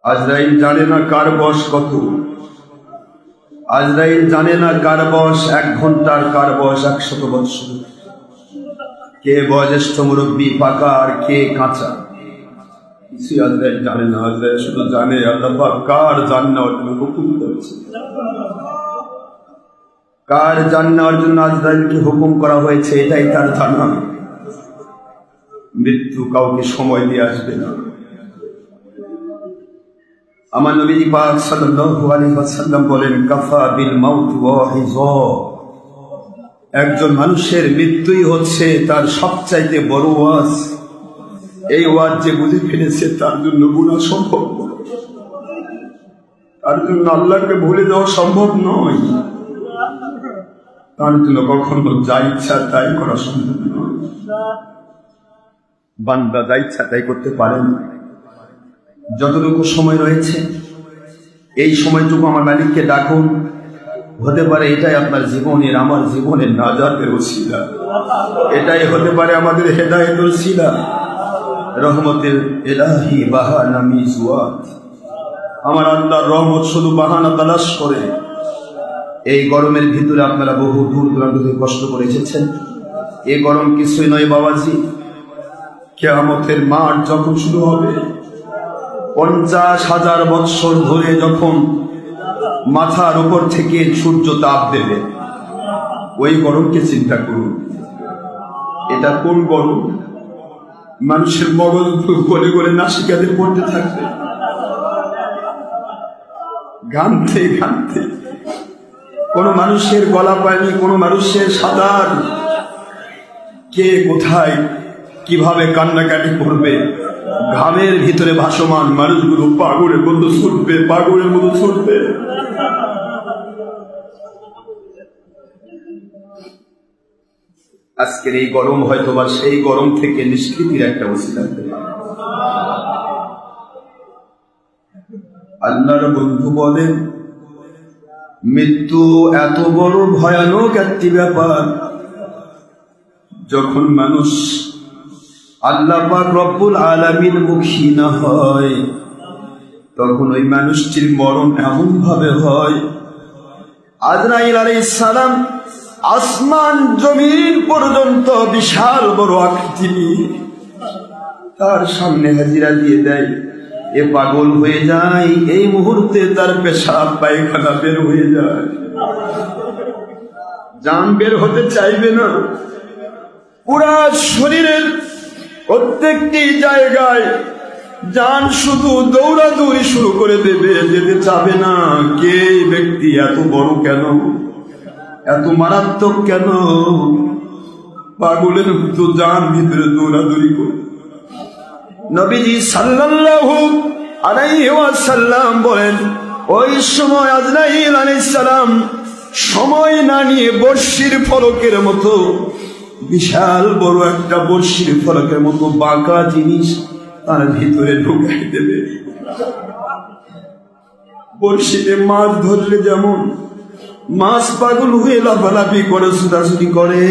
আজরাইল জানে না কার বয়স কত। আজরাইল জানে না কার বয়স 1 ঘন্টার, কার বয়স 100 বৎসর। কে বয়োজ্যেষ্ঠ মুরব্বী পাকা আর কে কাঁচা, কিছু আজরাইল জানে না। আজরাইল শুধু জানে আল্লাহ পাক কার জান্নাত হুকুম করেছে, কার জান্নাতের জন্য আজরাইলকে হুকুম করা হয়েছে এটাই তার জানা। মৃত্যু কাউকে সময় দিয়ে আসবে না। আমার নবী পাক সাল্লাল্লাহু আলাইহি ওয়াসাল্লাম বলেন, কাফা বিল মাউত ওয়াহিযা, একজন মানুষের মৃত্যুই হচ্ছে তার সবচাইতে বড় ওয়াজ। এই ওয়াজ যে বুঝে ফেলেছে তার জন্য গুনাহ সম্ভব, তার জন্য আল্লাহকে ভুলে যাওয়া সম্ভব নয়, তার জন্য কখনো যা ইচ্ছা তাই করা সম্ভব নয়। বান্দা যা ইচ্ছা তাই করতে পারেন। যতটুকু সময় রয়েছে এই সময়টুকু আমার মালিককে ডাকুন। হতে পারে এটাই আপনার জীবনের, আমার জীবনের নাজাতের ওসিলা, এটাই হতে পারে আমাদের হেদায়েতের ওসিলা। রহমতের ইলাহি বাহানা মিজওয়াত, আমার আল্লাহর রহমত শুধু বাহানা তালাশ করে। এই গরমের ভিতরে আপনারা বহু দূর দূরান্ত থেকে কষ্ট করে এসেছেন। এই গরম কিছুই নয় বাবাজি। কিয়ামতের মাঠ যখন শুরু হবে, 50,000 বৎসর ধরে যখন মাথার উপর থেকে সূর্য তাপ দেবে, ওই গরমকে চিন্তা করুন। এটা কোন গরম? মানুষের মগজ গলে গলে নাসিকাতে পড়তে থাকবে, ঘামতে ঘামতে। কোন মানুষের গলা পায়নি, কোন মানুষের সাঁতার, কে কোথায় কিভাবে কান্নাকাটি করবে। ঘামের ভিতরে ভাসমান মানুষগুলো পাগলের মতো ছুটবে, পাগলের মতো ছুটবে। আজকের এই গরম হয়তো বা সেই গরম থেকে নিষ্কৃতির একটা ওসিলা। আল্লাহর বন্ধু বলেন, মৃত্যু এত বড় ভয়ানক একটি ব্যাপার, যখন মানুষ আল্লাহ পাক রব্বুল আলামিন মুখী না হয়, তখন ওই মানুষটির মরণ এমন ভাবে হয়, আজরাইল আলাইহিস সালাম আসমান জমিন পর্যন্ত বিশাল বড় আকৃতি নিয়ে তার সামনে হাজিরা দিয়ে দেয়। এ পাগল হয়ে যায়, এই মুহূর্তে তার পেশাব পায়খানা বের হয়ে যায়, জান বের হতে চাইবে না। পুরা শরীরের প্রত্যেকটি জায়গায় জান শুধু দৌড়াদৌড়ি শুরু করে দেবে, যেতে চাবে না। কে ব্যক্তি এত বড় কেন, এত মারাত্মক কেন? পাগলের মতো জান ভিতরে দৌড়াদৌড়ি করে। নবীজি সাল্লাল্লাহু আলাইহি ওয়াসাল্লাম বলেন, ওই সময় আজরাইল আলাইহিস সালাম সময় না নিয়ে বর্ষির ফলকের মতো, বিশাল বড় একটা বর্ষির ফলকের মতো বাঁকা জিনিস তার ভিতরে ঢুকাই দেবে। বর্ষিতে মাছ ধরলে যেমন মাছ পাগল হয়ে লাফালাফি করে, ছুটাছুটি করে,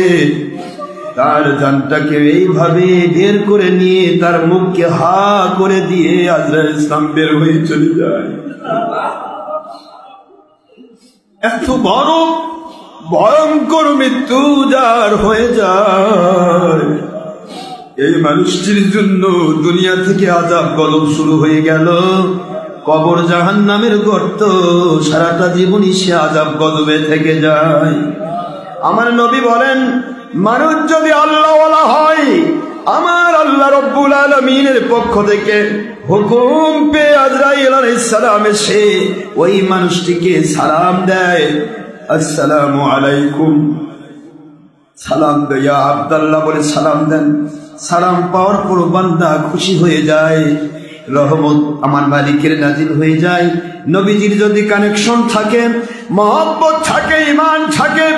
তার জানটাকে এইভাবে বের করে নিয়ে তার মুখকে হা করে দিয়ে আজরাইল ইসলাম বের হয়ে চলে যায়। এত বড় ভয়ঙ্কর মৃত্যু যার হয়ে যায়, এই মানুষটির জন্য দুনিয়া থেকে আযাব গজব শুরু হয়ে গেল। কবর জাহান্নামের গর্ত, সারাটা জীবনই সে আযাব গজবে থেকে যায়। আমার নবী বলেন, মানুষ যদি আল্লাহওয়ালা হয়, আমার আল্লাহ রব্বুল আলামিনের পক্ষ থেকে হুকুম পেয়ে আজরাইল আলাইহিস সালাম এসে ওই মানুষটিকে সালাম দেয়, আসসালামু আলাইকুম। সালাম দেয়া আব্দুল্লাহ বলে সালাম দেন। সালাম পাওয়ার পর বান্দা খুশি হয়ে যায়, রহমত আমার মালিকের নাজিল হয়ে যায়। নবীজির যদি কানেকশন থাকে, মহব্বত থাকে, ঈমান থাকে,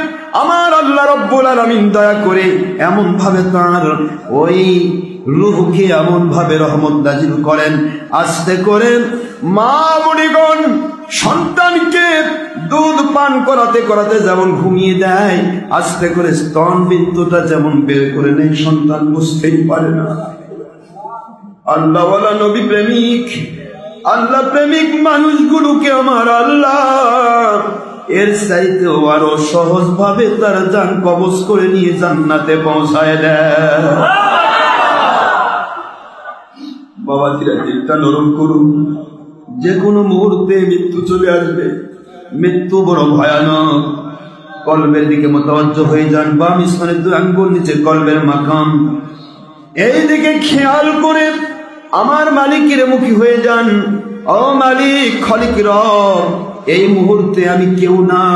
আমার আল্লাহ রব্বুল আলামিন দয়া করে এমন ভাবে তার ওই রূহকে এমন ভাবে রহমত নাজিল করেন, আস্তে করেন। মা মুনিগণ সন্তানকে দুধ পান করাতে করাতে যেমন ঘুমিয়ে দেয়, আস্তে করে স্তন বিন্দুটা যেমন বের করে নেয়, সন্তান বুঝতেই পারে না। আল্লাহওয়ালা নবী প্রেমিক আল্লাহ প্রেমিক মানুষগুলোকে আমার আল্লাহ এর চাইতেও আরো সহজ ভাবে তার জান কবজ করে নিয়ে জান্নাতে পৌঁছায় দেয়। বাবা দিরা দিকটা নরম করুন, যে কোনো মুহূর্তে মৃত্যু চলে আসবে। মৃত্যু বড় ভয়ানক। কলবের দিকে মুতাওয়াজ্জহ হয়ে যান, বাম স্তনের দুই আঙ্গুল নিচে কলবের মাকাম, এই দিকে খেয়াল করে আমার মালিকের মুখী হয়ে যান। ও মালিক, খলিক রব, এই মুহূর্তে আমি কেউ না,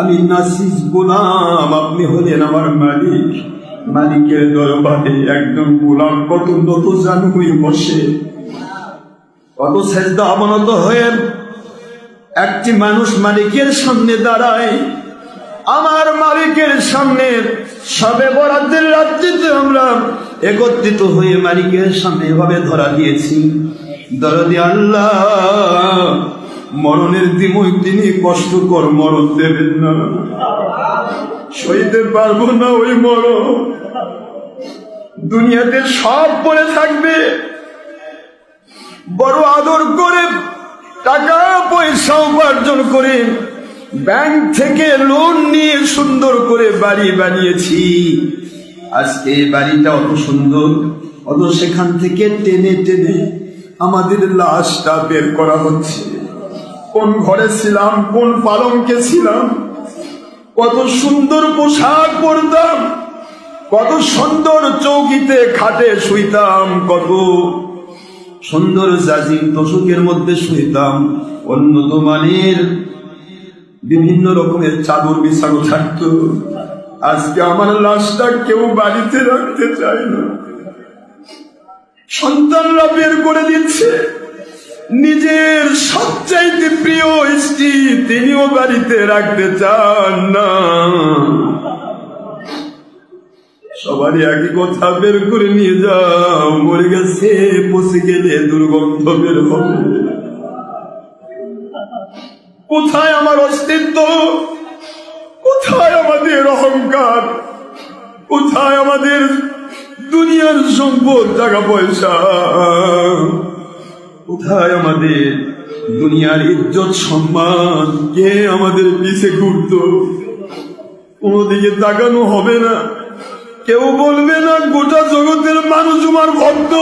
আমি নাসিস গোলাম, আপনি হলেন আমার মালিক। মালিকের দরবারে একজন গোলাম কত নত জানু হয়ে বসে, কত সেজদা অবনত হয়ে একটি মানুষ মালিকের সামনে দাঁড়ায়। আমার মালিকের সামনে সবে বরাতের রাত্রিতে আমরা একত্রিত হয়ে মালিকের সামনে এভাবে ধরা দিয়েছি। দরদি আল্লাহ, মরণের দিময় তিনি কষ্টকর মরণ দেবেন না, সইতে পারবো না ওই মরণ। দুনিয়াতে সব পড়ে থাকবে, বড় আদর করে টাকা পয়সা উপার্জন করে ব্যাংক থেকে লোন নিয়ে সুন্দর করে বাড়ি বানিয়েছি। আজকে এই বাড়িটা অত সুন্দর, অত সেখান থেকে টেনে টেনে আমাদের লাশটা বের করা হচ্ছে। কোন ঘরে ছিলাম, কোন পালঙ্কে ছিলাম, কত সুন্দর পোশাক পরতাম, কত সুন্দর চৌকিতে খাটে শুইতাম, কত সুন্দর জাজিম তোষকের মধ্যে শুইতাম, উন্নত মানের বিভিন্ন রকমের চাদর বিছানো থাকতো। আজকে আমার লাশটা কেউ বাড়িতে রাখতে চায় না, সন্তানরা বের করে দিচ্ছে। নিজের সবচাইতে প্রিয় স্ত্রী তিনিও বাড়িতে রাখতে চান না। সবারই একই কথা, বের করে নিয়ে যাও, মরে গেছে, পচে গেলে দুর্গন্ধ বের হবে। কোথায় আমার অস্তিত্ব? কোথায় আমাদের অহংকার? কোথায় আমাদের দুনিয়ার সম্পদ, টাকা পয়সা? কোথায় আমাদের দুনিয়ার ইজ্জত সম্মান? কে আমাদের পিছে ঘুরত? কোনদিকে তাকানো হবে না, কেউ বলবে না গোটা জগতের মানুষ আমার ভক্ত,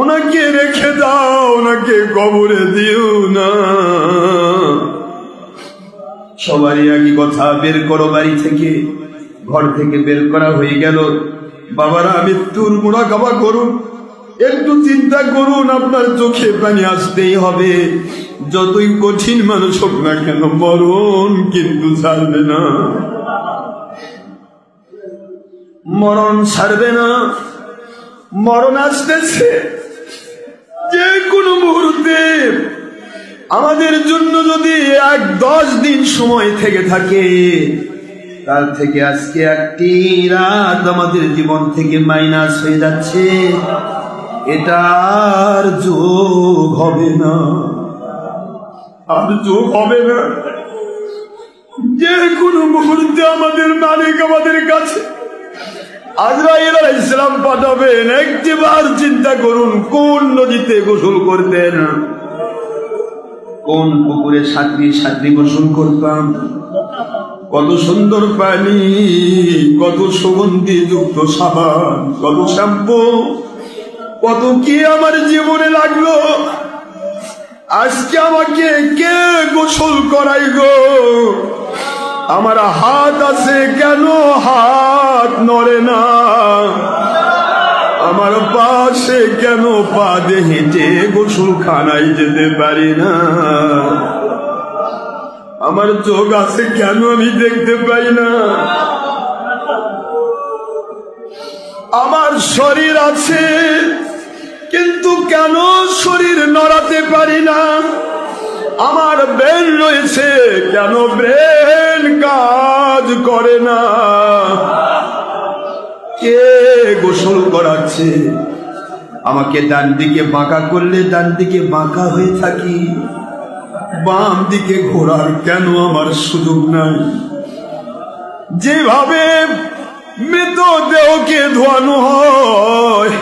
ওনাকে রেখে দাও, ওনাকে কবরে দিও না। সবারই একই কথা, বের করো বাড়ি থেকে। ঘর থেকে বের করা হয়ে গেল। বাবারা, মৃত্যুর মুরাকাবা করুন, একটু চিন্তা করুন, আপনার চোখে পানি আসতেই হবে। যতই কঠিন মানুষ হোক না কেন, মরণ কিন্তু ছাড়বে না, মরণ ছাড়বে না। মরণ আসতেছে যে কোনো মুহূর্তে। আমাদের জন্য যদি 10 দিন সময় থেকে থাকে, তার থেকে আজকে একটি রাত আমাদের জীবন থেকে মাইনাস হয়ে যাচ্ছে। এটা আর যোগ হবে না, আর যোগ হবে না। যে কোনো মুহূর্তে আমাদের মালিক আমাদের কাছে আজরাইল আলাইহিস সালাম পাঠাবেন। একটিবার চিন্তা করুন, কোন নদীতে গোসল করতেন, কোন পুকুরে সাঁতরি গোসল করতাম, কত সুন্দর পানি, কত সুগন্ধি যুক্ত সাবান, কত শ্যাম্পু, কত কি আমার জীবনে লাগলো। আজকে আমাকে কে গোসল করাই গো? আমার হাত আছে, কেন হাত নড়ে না? আমার পাশে কেন পা দিয়ে হেঁটে গোসল খানায় যেতে পারি না? আমার চোখ আছে, কেন আমি দেখতে পাই না? আমার শরীর আছে, কিন্তু কেন শরীর নড়াতে পারি না? আমার ব্রেন রয়েছে, কেন ব্রেন কাজ করে না? কে গোসল করাচ্ছে? আমাকে ডান দিকে বাঁকা করলে ডান দিকে বাঁকা হয়ে থাকি, বাম দিকে ঘোরার কেন আমার সুযোগ নাই? যেভাবে মৃতদেহকে ধোয়ানো হয়,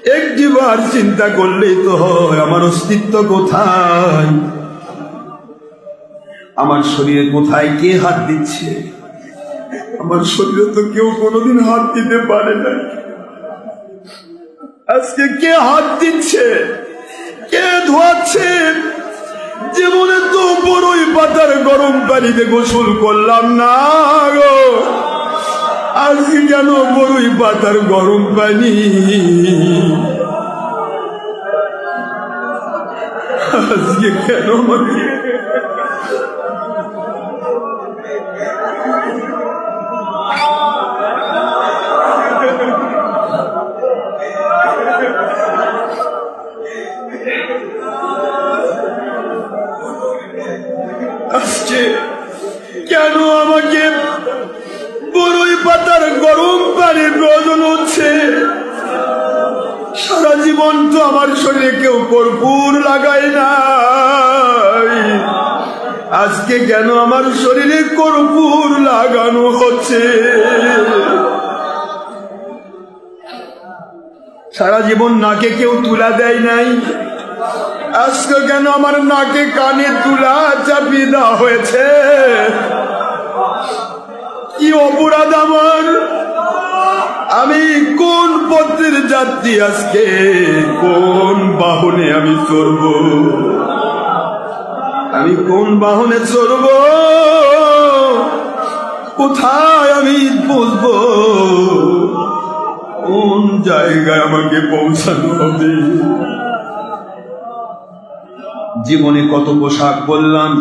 একটিবার চিন্তা করলেই তো হয় আমার অস্তিত্ব কোথায়, আমার শরীরে কোথায় কে হাত দিচ্ছে। আমার শরীরে তো কেউ কোনোদিন হাত দিতে পারে না, আজকে কে হাত দিচ্ছে, কে ধোয়াচ্ছে। জীবনে তো বড়ই পাতার গরম পানিতে গোসল করলাম না গো, আজকে কেন বড়ই পাতার গরম পানি, আজকে কেন আমাকে আজকে কেন আমাকে বড়ই পাতার গরম পানির প্রয়োজন হচ্ছে। সারা জীবন তো আমার শরীরে কেউ কর্পূর লাগায় নাই, আজকে কেন আমার শরীরে কর্পূর লাগানো হচ্ছে। সারা জীবন নাকে কেউ তুলা দেয় নাই, আজকে কেন আমার নাকে কানে তুলা চাপিয়ে দেওয়া হয়েছে। কি অপরাধ আমার, আমি কোন পথের যাত্রী, আজকে কোন বাহনে আমি চড়ব, আমি কোন বাহনে চড়ব, কোথায় আমি পৌঁছব, কোন জায়গায় আমাকে পৌঁছানো হবে। জীবনে কত পোশাক বললাম,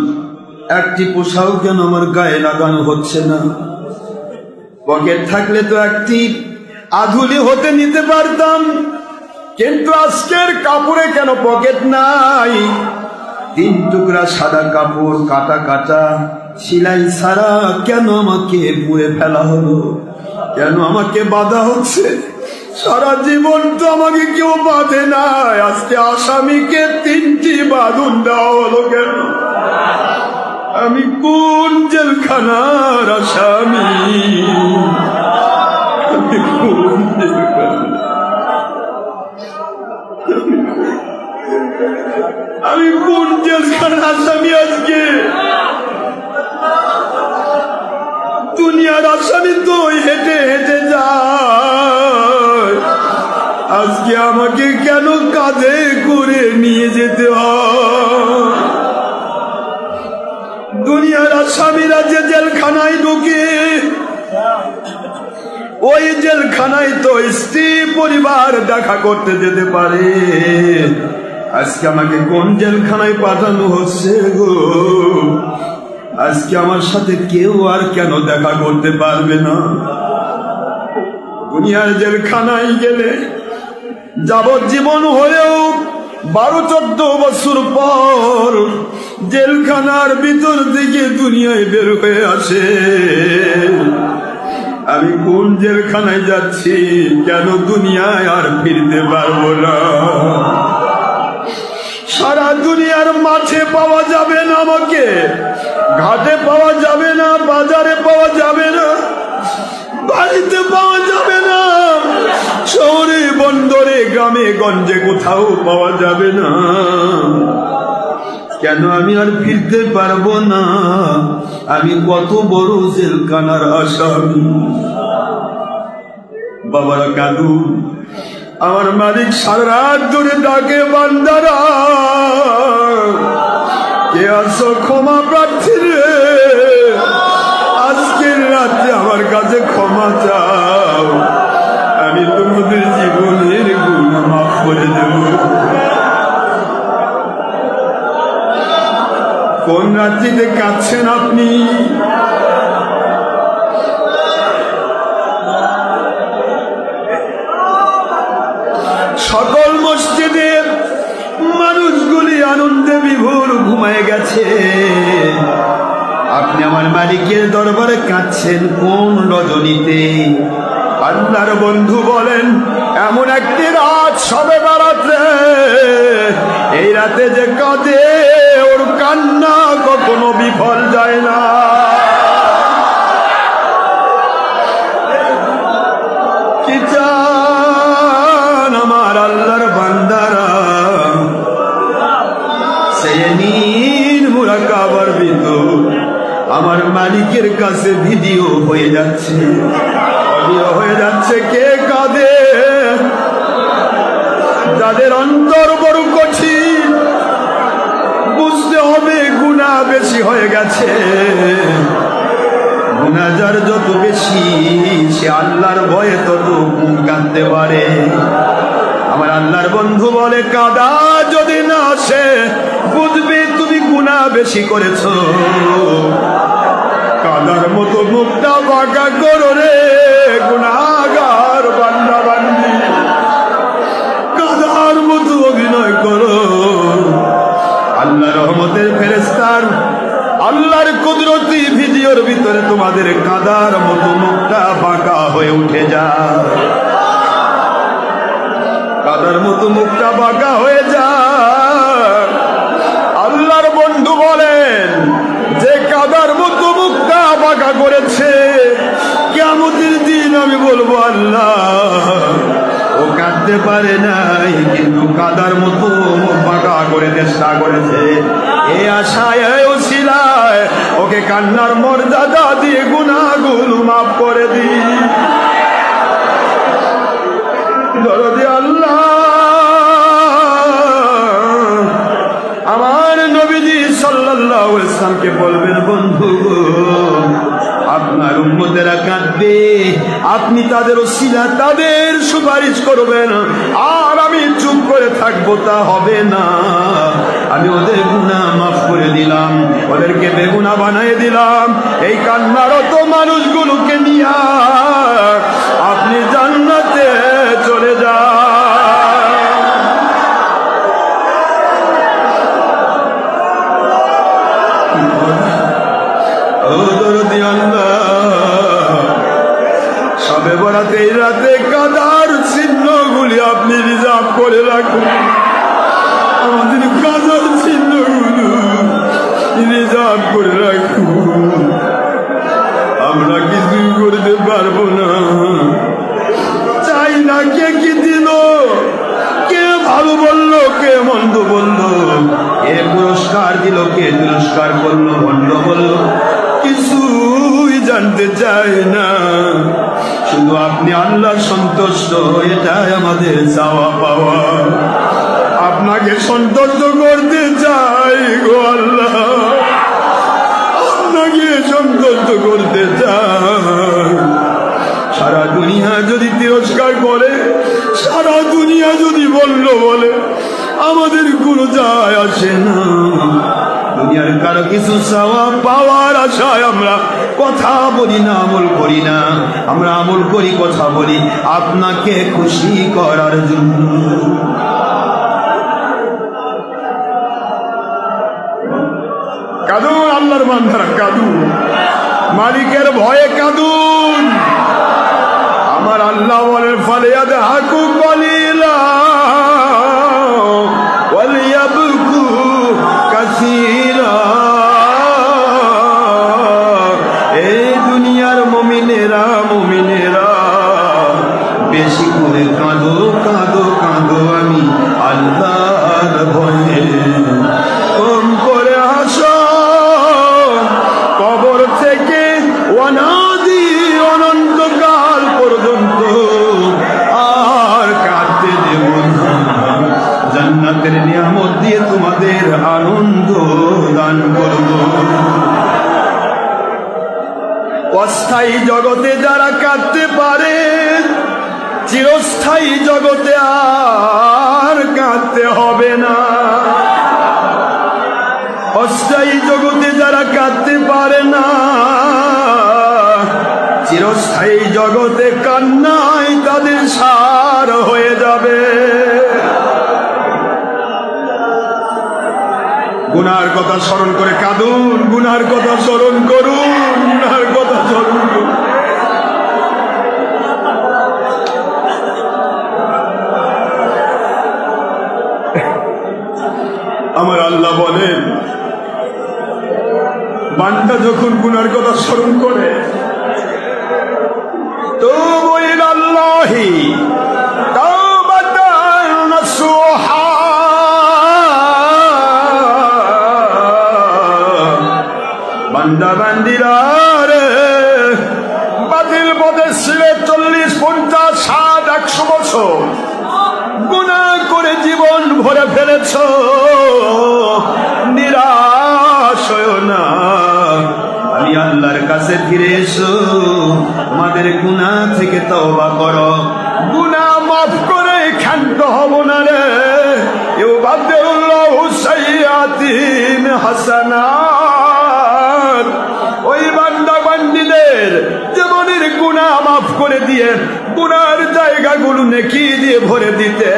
একটি পোশাক কেন আমার গায়ে লাগানো হচ্ছে না। পকেট থাকলে তো একটি আধুলি হতে নিতে পারতাম, কিন্তু আজকের কাপড়ে কেন পকেট নাই। 3 টুকরা সাদা কাপড় কাটা কাটা সেলাই ছাড়া কেন আমাকে পুড়ে ফেলা হলো, কেন আমাকে বাঁধা হচ্ছে। সারা জীবন তো আমাকে কেউ বাঁধে নাই, আজকে আসামিকে 3টি বাঁধন দেওয়া হলো কেন। আমি কোন জেলখানার আসামি, আমি কোন জেলখানা, আমি কোন জেলখানার আসামি। আজকে দুনিয়ার আসামি তো হেঁটে হেঁটে যায়, আজকে আমাকে কেন কাঁধে করে নিয়ে যেতে হয়। দুনিয়ার আসামিরা যে জেলখানায় ঢুকে, ওই জেলখানায় তো স্ত্রী পরিবার দেখা করতে যেতে পারে, আজকে আমাকে কোন জেলখানায় পাঠানো হচ্ছে গো। আজকে আমার সাথে কেউ আর কেন দেখা করতে পারবে না। দুনিয়ার জেলখানায় গেলে যাবজ্জীবন হলেও 12-14 বছর পর জেলখানার ভিতর থেকে দুনিয়ায় বের হয়ে আসে। আমি কোন জেলখানায় যাচ্ছি, কেন দুনিয়ায় আর ফিরতে পারবো না। সারা দুনিয়ার মাঠে পাওয়া যাবে না আমাকে, ঘাটে পাওয়া যাবে না, বাজারে পাওয়া যাবে না, বাড়িতে পাওয়া যাবে না, শহরে বন্দরে গ্রামে গঞ্জে কোথাও পাওয়া যাবে না। কেন আমি আর ফিরতে পারবো না। আমি কত বড় জেলখানার আসামি। বাবারা কাঁদুন, আমার মালিক সারা রাত ধরে ডাকে, বান্দারা কে আছো ক্ষমা প্রার্থী রে, আজকের রাতে আমার কাছে ক্ষমা চাও, আমি তোমাদের জীবনের গুনাহ মাফ করে দেব। কোন রাত্রিতে কাঁদছেন আপনি? সকল মসজিদে মানুষগুলি আনন্দে বিভোর ঘুমায় গেছে, আপনি আমার মালিকের দরবারে কাঁদছেন কোন রজনীতে? আল্লাহর বন্ধু বলেন, এমন একটি রাত সবে বারাতে, এই রাতে যে কাঁদে ওর কান্না কখনো বিফল যায় না। কি চান আমার মালিকের কাছে ভিডিও হয়ে যাচ্ছে, অডিও হয়ে যাচ্ছে। কে কাঁদে? যাদের অন্তর বড় কঠিন, বুঝতে হবে গুনাহ বেশি হয়ে গেছে। গুনাহ যার যত বেশি, সে আল্লাহর ভয়ে তত কাঁদতে পারে। আমার আল্লাহর বন্ধু বলে, কাঁদা যদি না আসে, বুঝবে তুমি গুনাহ বেশি করেছো। কাদার মতো মুখটা বাঁকা করো রে গুনাহগার বান্দা বান্দি, কাদার মতো অভিনয় করো। আল্লাহ রহমতের ফেরেশতার, আল্লাহর কুদরতি ভিডিওর ভিতরে তোমাদের কাদার মতো মুখটা বাঁকা হয়ে উঠে যায়, কাদার মতো মুখটা বাঁকা হয়ে যায়। আল্লাহর বন্ধু বলেন, যে কাদার মতো মুখটা বাঁকা করেছে, কিয়ামতের দিন আমি বলবো আল্লাহ ও কাঁদতে পারে নাই, কিন্তু কাদার মতো মুখ বাঁকা করে চেষ্টা করেছে। এই আশায় ওসিলায় ওকে কান্নার মর্যাদা দিয়ে গুনাহগুলো মাফ করে দিই। দরদি আল্লাহ, আমার নবীজি সাল্লাল্লাহু আলাইহি ওয়াসাল্লামকে বলবেন, বন্ধু আপনার উম্মতেরা কাঁদবে, আপনি তাদের ওসিলা তাদের সুপারিশ করবেন, আর আমি চুপ করে থাকবো তা হবে না। আমি ওদের গুনাহ মাফ করে দিলাম, ওদেরকে বেগুনাহ বানিয়ে দিলাম। এই কান্নারত মানুষগুলোকে নিয়ে আপনি জান্নাতে চলে যান। ও দরদি আল্লাহ, সবে বরাতে এই রাতে কাদার চিহ্নগুলি আপনি রিজার্ভ করে রাখুন। আমাদের কাদার চিহ্নগুলো রিজার্ভ করে রাখুন। আমরা কিছুই করতে পারবো না, চাই না কে কি দিল, কে ভালো বললো, কে মন্দ বললো, কে পুরস্কার দিল, কে তিরস্কার করলো, মন্দ বললো, কিছুই জানতে চাই না। শুধু আপনি আল্লাহ সন্তুষ্ট, এটাই আমাদের চাওয়া পাওয়া। আপনাকে সন্তুষ্ট করতে চাই গো আল্লাহ, আপনাকে সন্তুষ্ট করতে চাই। সারা দুনিয়া যদি তিরস্কার করে, সারা দুনিয়া যদি বলে, আমাদের কোনো যায় আসে না। দুনিয়ার কারো কিছু চাওয়া পাওয়ার আশায় আমরা কথা বলি না, আমল করি না। আমরা আমল করি, কথা বলি আপনাকে খুশি করার জন্য। কাঁদুন আল্লাহর বান্দারা, কাঁদুন, মালিকের ভয়ে কাঁদুন। আমার আল্লাহ বলেন, ফালিয়াদহাকু কলিলা ওয়ালিয়াবকু কাসীরা। এই দুনিয়ার মুমিনেরা, মুমিনেরা বেশি করে কাঁদো, কাঁদো, কাঁদো আমি আল্লাহর ভয়ে। কম করে হাসো, কবর থেকে অনাদি অনন্তকাল পর্যন্ত আর কাঁদতে দেব না। জান্নাতের নিয়ামত দিয়ে তোমাদের আনন্দ দান করব। অস্থায়ী জগতে যারা কাঁদতে পারে, চিরস্থায়ী জগতে আর কাঁদতে হবে না। অস্থায়ী জগতে যারা কাঁদতে পারে না, চিরস্থায়ী জগতে কান্নাই তাদের সার হয়ে যাবে। গুনার কথা স্মরণ করে কাঁদুন, গুনার কথা স্মরণ করুন, গুনার কথা স্মরণ করুন। আমার আল্লাহ বলেন, বান্দা যখন গুনার কথা স্মরণ করে, তুবু ইলাল্লাহি তাওবাতান নাসুহা, বান্দা বান্দিরা রে, বাতিল পথে ছিলে 40, 50, 60, 100 বছর গুনাহ করে জীবন ভরে ফেলেছ, নিরাশ হয়ো না। আমি আল্লাহর কাছে ফিরে এসো, তোমাদের গুনাহ থেকে তওবা করো, গুনাহ মাফ করে ক্ষান্ত হব না রে। ইউবাদদিলুল্লাহু সাইয়্যাতিহিম হাসানাত, ওই বান্দা বান্দীদের জীবনের গুনাহ মাফ করে দিয়ে গুনার জায়গাগুলো নেকি দিয়ে ভরে দিতে,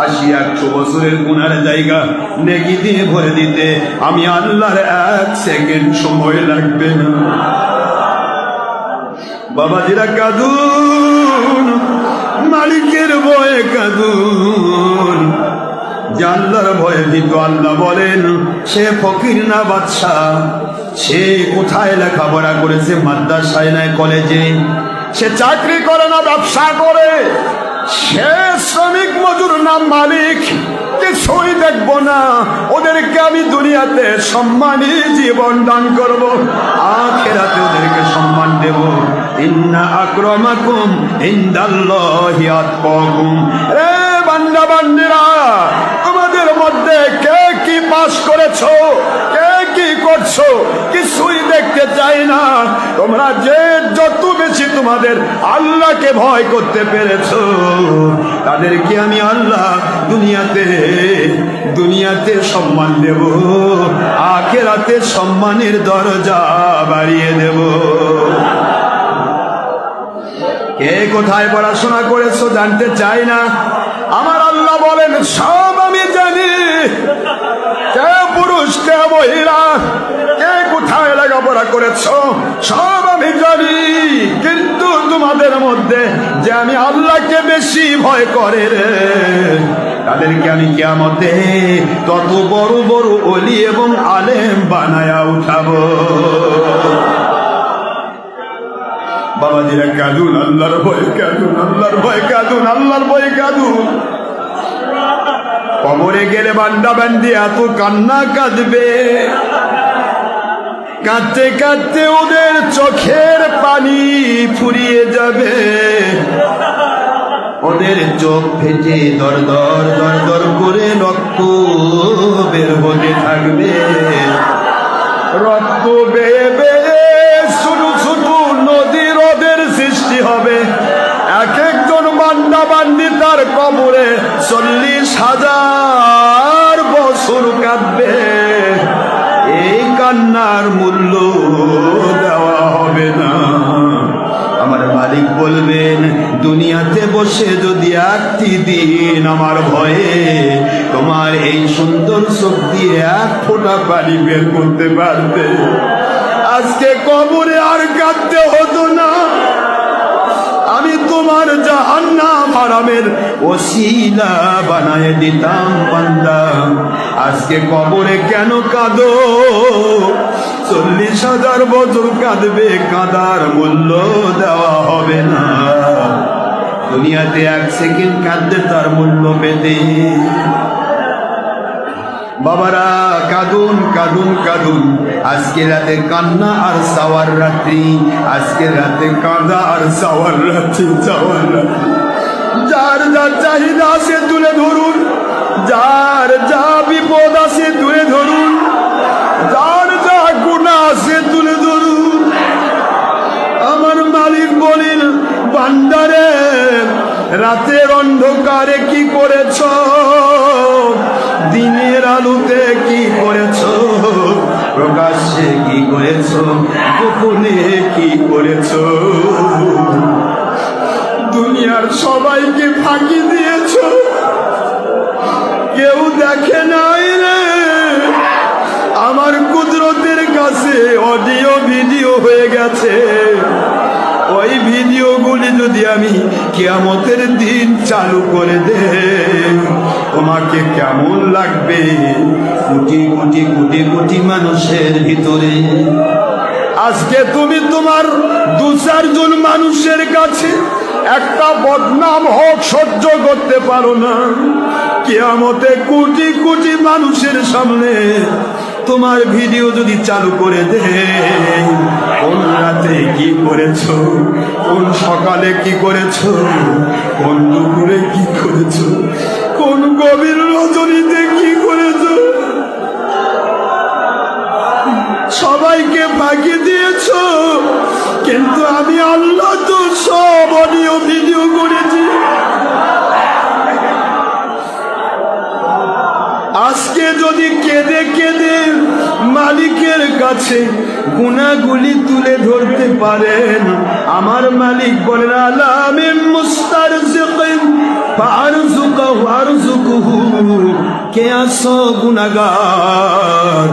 80-100 বছরের গুনার জায়গা নেকি দিয়ে ভরে দিতে আমি আল্লাহর 1 সেকেন্ড সময় লাগবে না। বাবাজিরা কাঁদুন, মালিকের ভয়ে কাঁদুন, আল্লাহর ভয়ে ভীত। আল্লাহ বলেন সে ফকির না বাদশা, সে কোথায় লেখাপড়া করেছে, মাদ্রাসায় না কলেজে, সে চাকরি করে না ব্যবসা করে, সে শ্রমিক মজুর না মালিক, কিছুই দেখবো না। ওদেরকে আমি দুনিয়াতে সম্মানী জীবন দান করব, আখিরাতে ওদেরকে সম্মান দেব। ইন্না আকরামাকুম ইনদাল্লাহি আতকাকুম। রে বান্দা বান্দিরা, তোমাদের মধ্যে কে কি পাস করেছো, কে কি করছো, কিছুই দেখতে চাই না। তোমরা যে যত বেশি তোমাদের আল্লাহকে ভয় করতে পেরেছো, তাদেরকে আমি আল্লাহ দুনিয়াতে সম্মান দেব, আখিরাতে সম্মানের দরজা বাড়িয়ে দেব। কে কোথায় পড়াশোনা করেছো জানতে চাই না, আমার আল্লাহ বলেন সব আমি জানি। কে পুরুষ, কে মহিলা, কে কোথায় লেখাপড়া করেছো সব আমি জানি। কিন্তু তোমাদের মধ্যে যে আমি আল্লাহকে বেশি ভয় করে রে, তাদেরকে আমি কিয়ামতে তত বড় বড় ওলি এবং আলেম বানায়া উঠাবো। বাবাজিরা কাঁদুন, আল্লাহর ভয়ে কাঁদুন, আল্লাহর ভয়ে কাঁদুন, আল্লাহর ভয়ে কাঁদুন। কবরে গেলে বান্দা বান্দি এত কান্না কাঁদবে, কাঁদতে কাঁদতে ওদের চোখের পানি ফুরিয়ে যাবে, ওদের চোখ ফেটে দর দর দর দর করে রক্ত বের হতে থাকবে। রক্ত বেয়ে বেয়ে শুধু শুধু নদীর ওদের সৃষ্টি হবে। এক একজন বান্দা বান্দি তার কবরে 40,000 বছর কাঁদবে। এই কান্নার মূল্য দেওয়া হবে না। আমার মালিক বলবেন দুনিয়াতে বসে যদি একটি দিন আমার ভয়ে তোমার এই সুন্দর চোখ দিয়ে 1 ফোঁটা পানি বের করতে পারবে, আজকে কবরে আর কাঁদতে হতো না। আমি তোমার জাহান্নাম হারামের ওসিলা বানায় দিতাম বান্দা। আজকে কবরে কেন কাঁদো? 40,000 বছর কাঁদবে, কাঁদার মূল্য দেওয়া হবে না। দুনিয়াতে 1 সেকেন্ড কাঁদতে তার মূল্য পেতে। বাবারা কাঁদুন কাঁদুন কাঁদুন, আজকে রাতে কান্না আর সাওয়ার রাত্রি, আজকে রাতে কাঁদা আর সাওয়ার রাত্রি, সাওয়ার রাত্রি। যার যা চাহিদা আছে তুলে ধরুন, যার যা বিপদ আছে তুলে ধরুন, যার যা গুনাহ আছে তুলে ধরুন। আমার মালিক বলেন বান্দারে রাতের অন্ধকারে কি করেছ, দিনের আলোতে কি করেছ, প্রকাশ্যে কি করেছ, গোপনে কি করেছ। দুনিয়ার সবাইকে ফাঁকি দিয়েছ, কেউ দেখে নাই রে। আমার কুদরতের কাছে অডিও ভিডিও হয়ে গেছে। ওই ভিডিওগুলি যদি আমি কিয়ামতের দিন চালু করে দে, তোমাকে কেমন লাগবে? কোটি কোটি কোটি কোটি মানুষের ভিতরে আজকে তুমি তোমার 2-4 জন মানুষের কাছে একটা বদনাম হোক সহ্য করতে পারো না। কিয়ামতে কোটি কোটি মানুষের সামনে তোমার ভিডিও যদি চালু করে দে, কোন রাতে কি করেছো, কোন সকালে কি করেছো, কোন দুপুরে কি করেছো, কোন গভীর রজনীতে কি করেছো, সবাইকে ফাঁকি দিয়েছো। কিন্তু আমি আল্লাহ তো সব অডিও ভিডিও করেছি। আজকে যদি কেঁদে কেঁদে মালিকের কাছে গুনাহগুলি তুলে ধরতে পারেন, আমার মালিক বলেন আলামিন মুস্তারজিকিন ফারজুকুহু আরজুকুহু, কে আসো গুনাহগার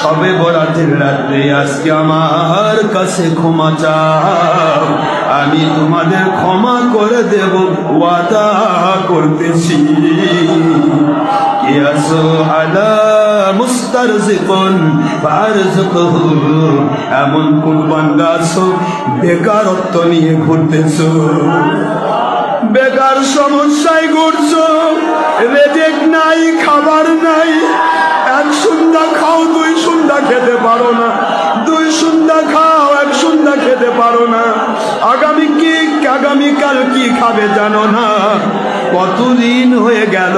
সবে বরাতের রাতে আজকে আমার কাছে ক্ষমা চাও, আমি তোমাদের ক্ষমা করে দেব, ওয়াদা করতেছি। এমন কোন বান্দা আছো বেকারত্ব নিয়ে ঘুরতেছো, বেকার সমস্যায় ঘুরছো, রেজেক নাই, খাবার নাই, এক সন্ধ্যা খাও, দুই সন্ধ্যা খেতে পারো না, দুই সন্ধ্যা খাও, এক সন্ধ্যা খেতে পারো না, আগামীকাল কি খাবে জানো না, কতদিন হয়ে গেল,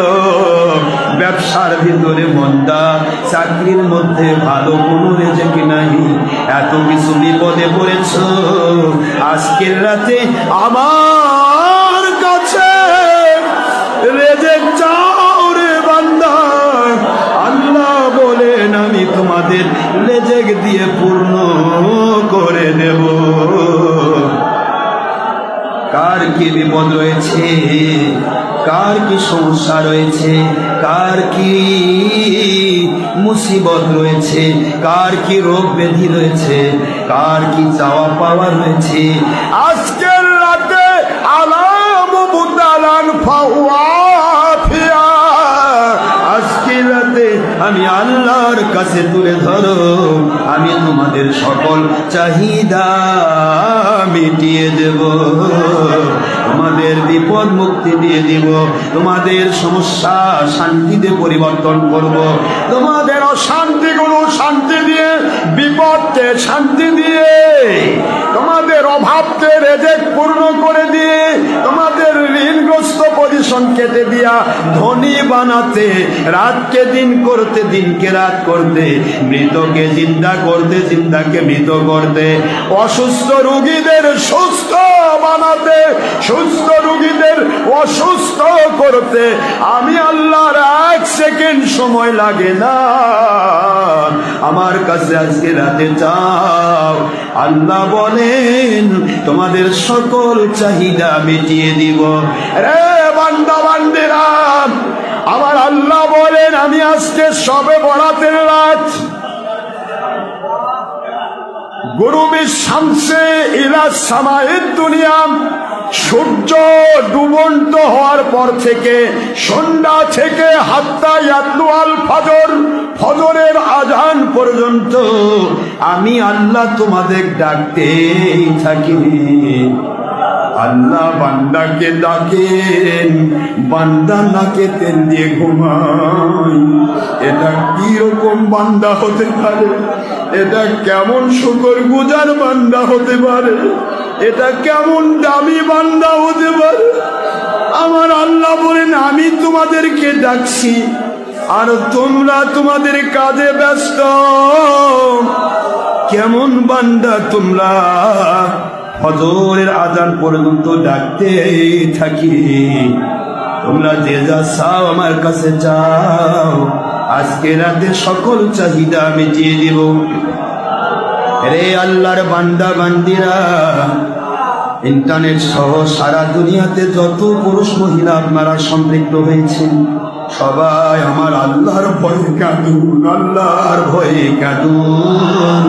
ব্যবসার ভিতরে মন্দা, চাকরির মধ্যে ভালো কোনো রেজেক নাই, এত কিছু বিপদে পড়েছ, আজকের রাতে আমার কাছে রেজেক চাও রে বান্দা, আল্লাহ বলেন আমি তোমাদের রেজেক দিয়ে পূর্ণ করে দেব। কার কি বিপদ রয়েছে, কার কি সমস্যা রয়েছে, কার কি মুসিবত রয়েছে, কার কি রোগ ব্যাধি রয়েছে, কার কি চাওয়া পাওয়া রয়েছে, আজকের রাতে আলাম মুদালান ফাওয়াফিয়া, আজকের রাতে আমি আল্লাহর কাছে তুলে ধরো, আমি তোমাদের সকল চাহিদা মিটিয়ে দেব, তোমাদের বিপদ মুক্তি দিয়ে দিব, তোমাদের সমস্যা শান্তিতে পরিবর্তন করব, তোমাদের অশান্তিগুলো শান্তি দিয়ে, বিপদকে শান্তি দিয়ে, তোমাদের অভাবকে রেজেক পূর্ণ করে দিয়ে, তোমাদের ঋণগ্রস্ত পজিশন কেটে দিয়া ধনী বানাতে, রাতকে দিন করতে, দিনকে রাত করতে, মৃতকে জিন্দা করতে, জিন্দাকে মৃত করতে, অসুস্থ রোগীদের সুস্থ বানাতে, সুস্থ রোগীদের অসুস্থ করতে আমি আল্লাহর এক সেকেন্ড সময় লাগে না, আমার কাছে আজকে রাতে চাও, আল্লাহ বলেন তোমাদের সকল চাহিদা মিটিয়ে দিব। রে বান্দা বান্দিরা, আমার আল্লাহ বলেন আমি আজকে সবে বরাতের রাত গুরুবি শামসে ইলা সামায়েদ দুনিয়া, সূর্য ডুবন্ত হওয়ার পর থেকে, সন্ধ্যা থেকে হাত্তা ইয়াতলু আল ফজর, ফজরের আজান পর্যন্ত আমি আল্লাহ তোমাদের ডাকতেই থাকি। আল্লাহ বান্দাকে ডাকেন, বান্দা নাকে তেল দিয়ে ঘুমায়। এটা কি রকম বান্দা হতে পারে? এটা কেমন শুকরগুজার বান্দা হতে পারে? এটা কেমন দামি বান্দা হতে পারে? আমার আল্লাহ বলেন আমি তোমাদেরকে ডাকছি আর তোমরা তোমাদের কাজে ব্যস্ত। কেমন বান্দা তোমরা? ফজরের আজান পর্যন্ত ডাকতে থাকি, তোমরা যে যা চাও আমার কাছে চাও, আজকে রাতে সকল চাহিদা মিটিয়ে দিব। রে আল্লাহর বান্দা বান্দিরা, ইন্টারনেট সহ সারা দুনিয়াতে যত পুরুষ মহিলা আপনারা সম্পৃক্ত হয়েছেন, সবাই আমার আল্লাহর ভয়ে কাঁদুন, আল্লাহর ভয়ে কাঁদুন।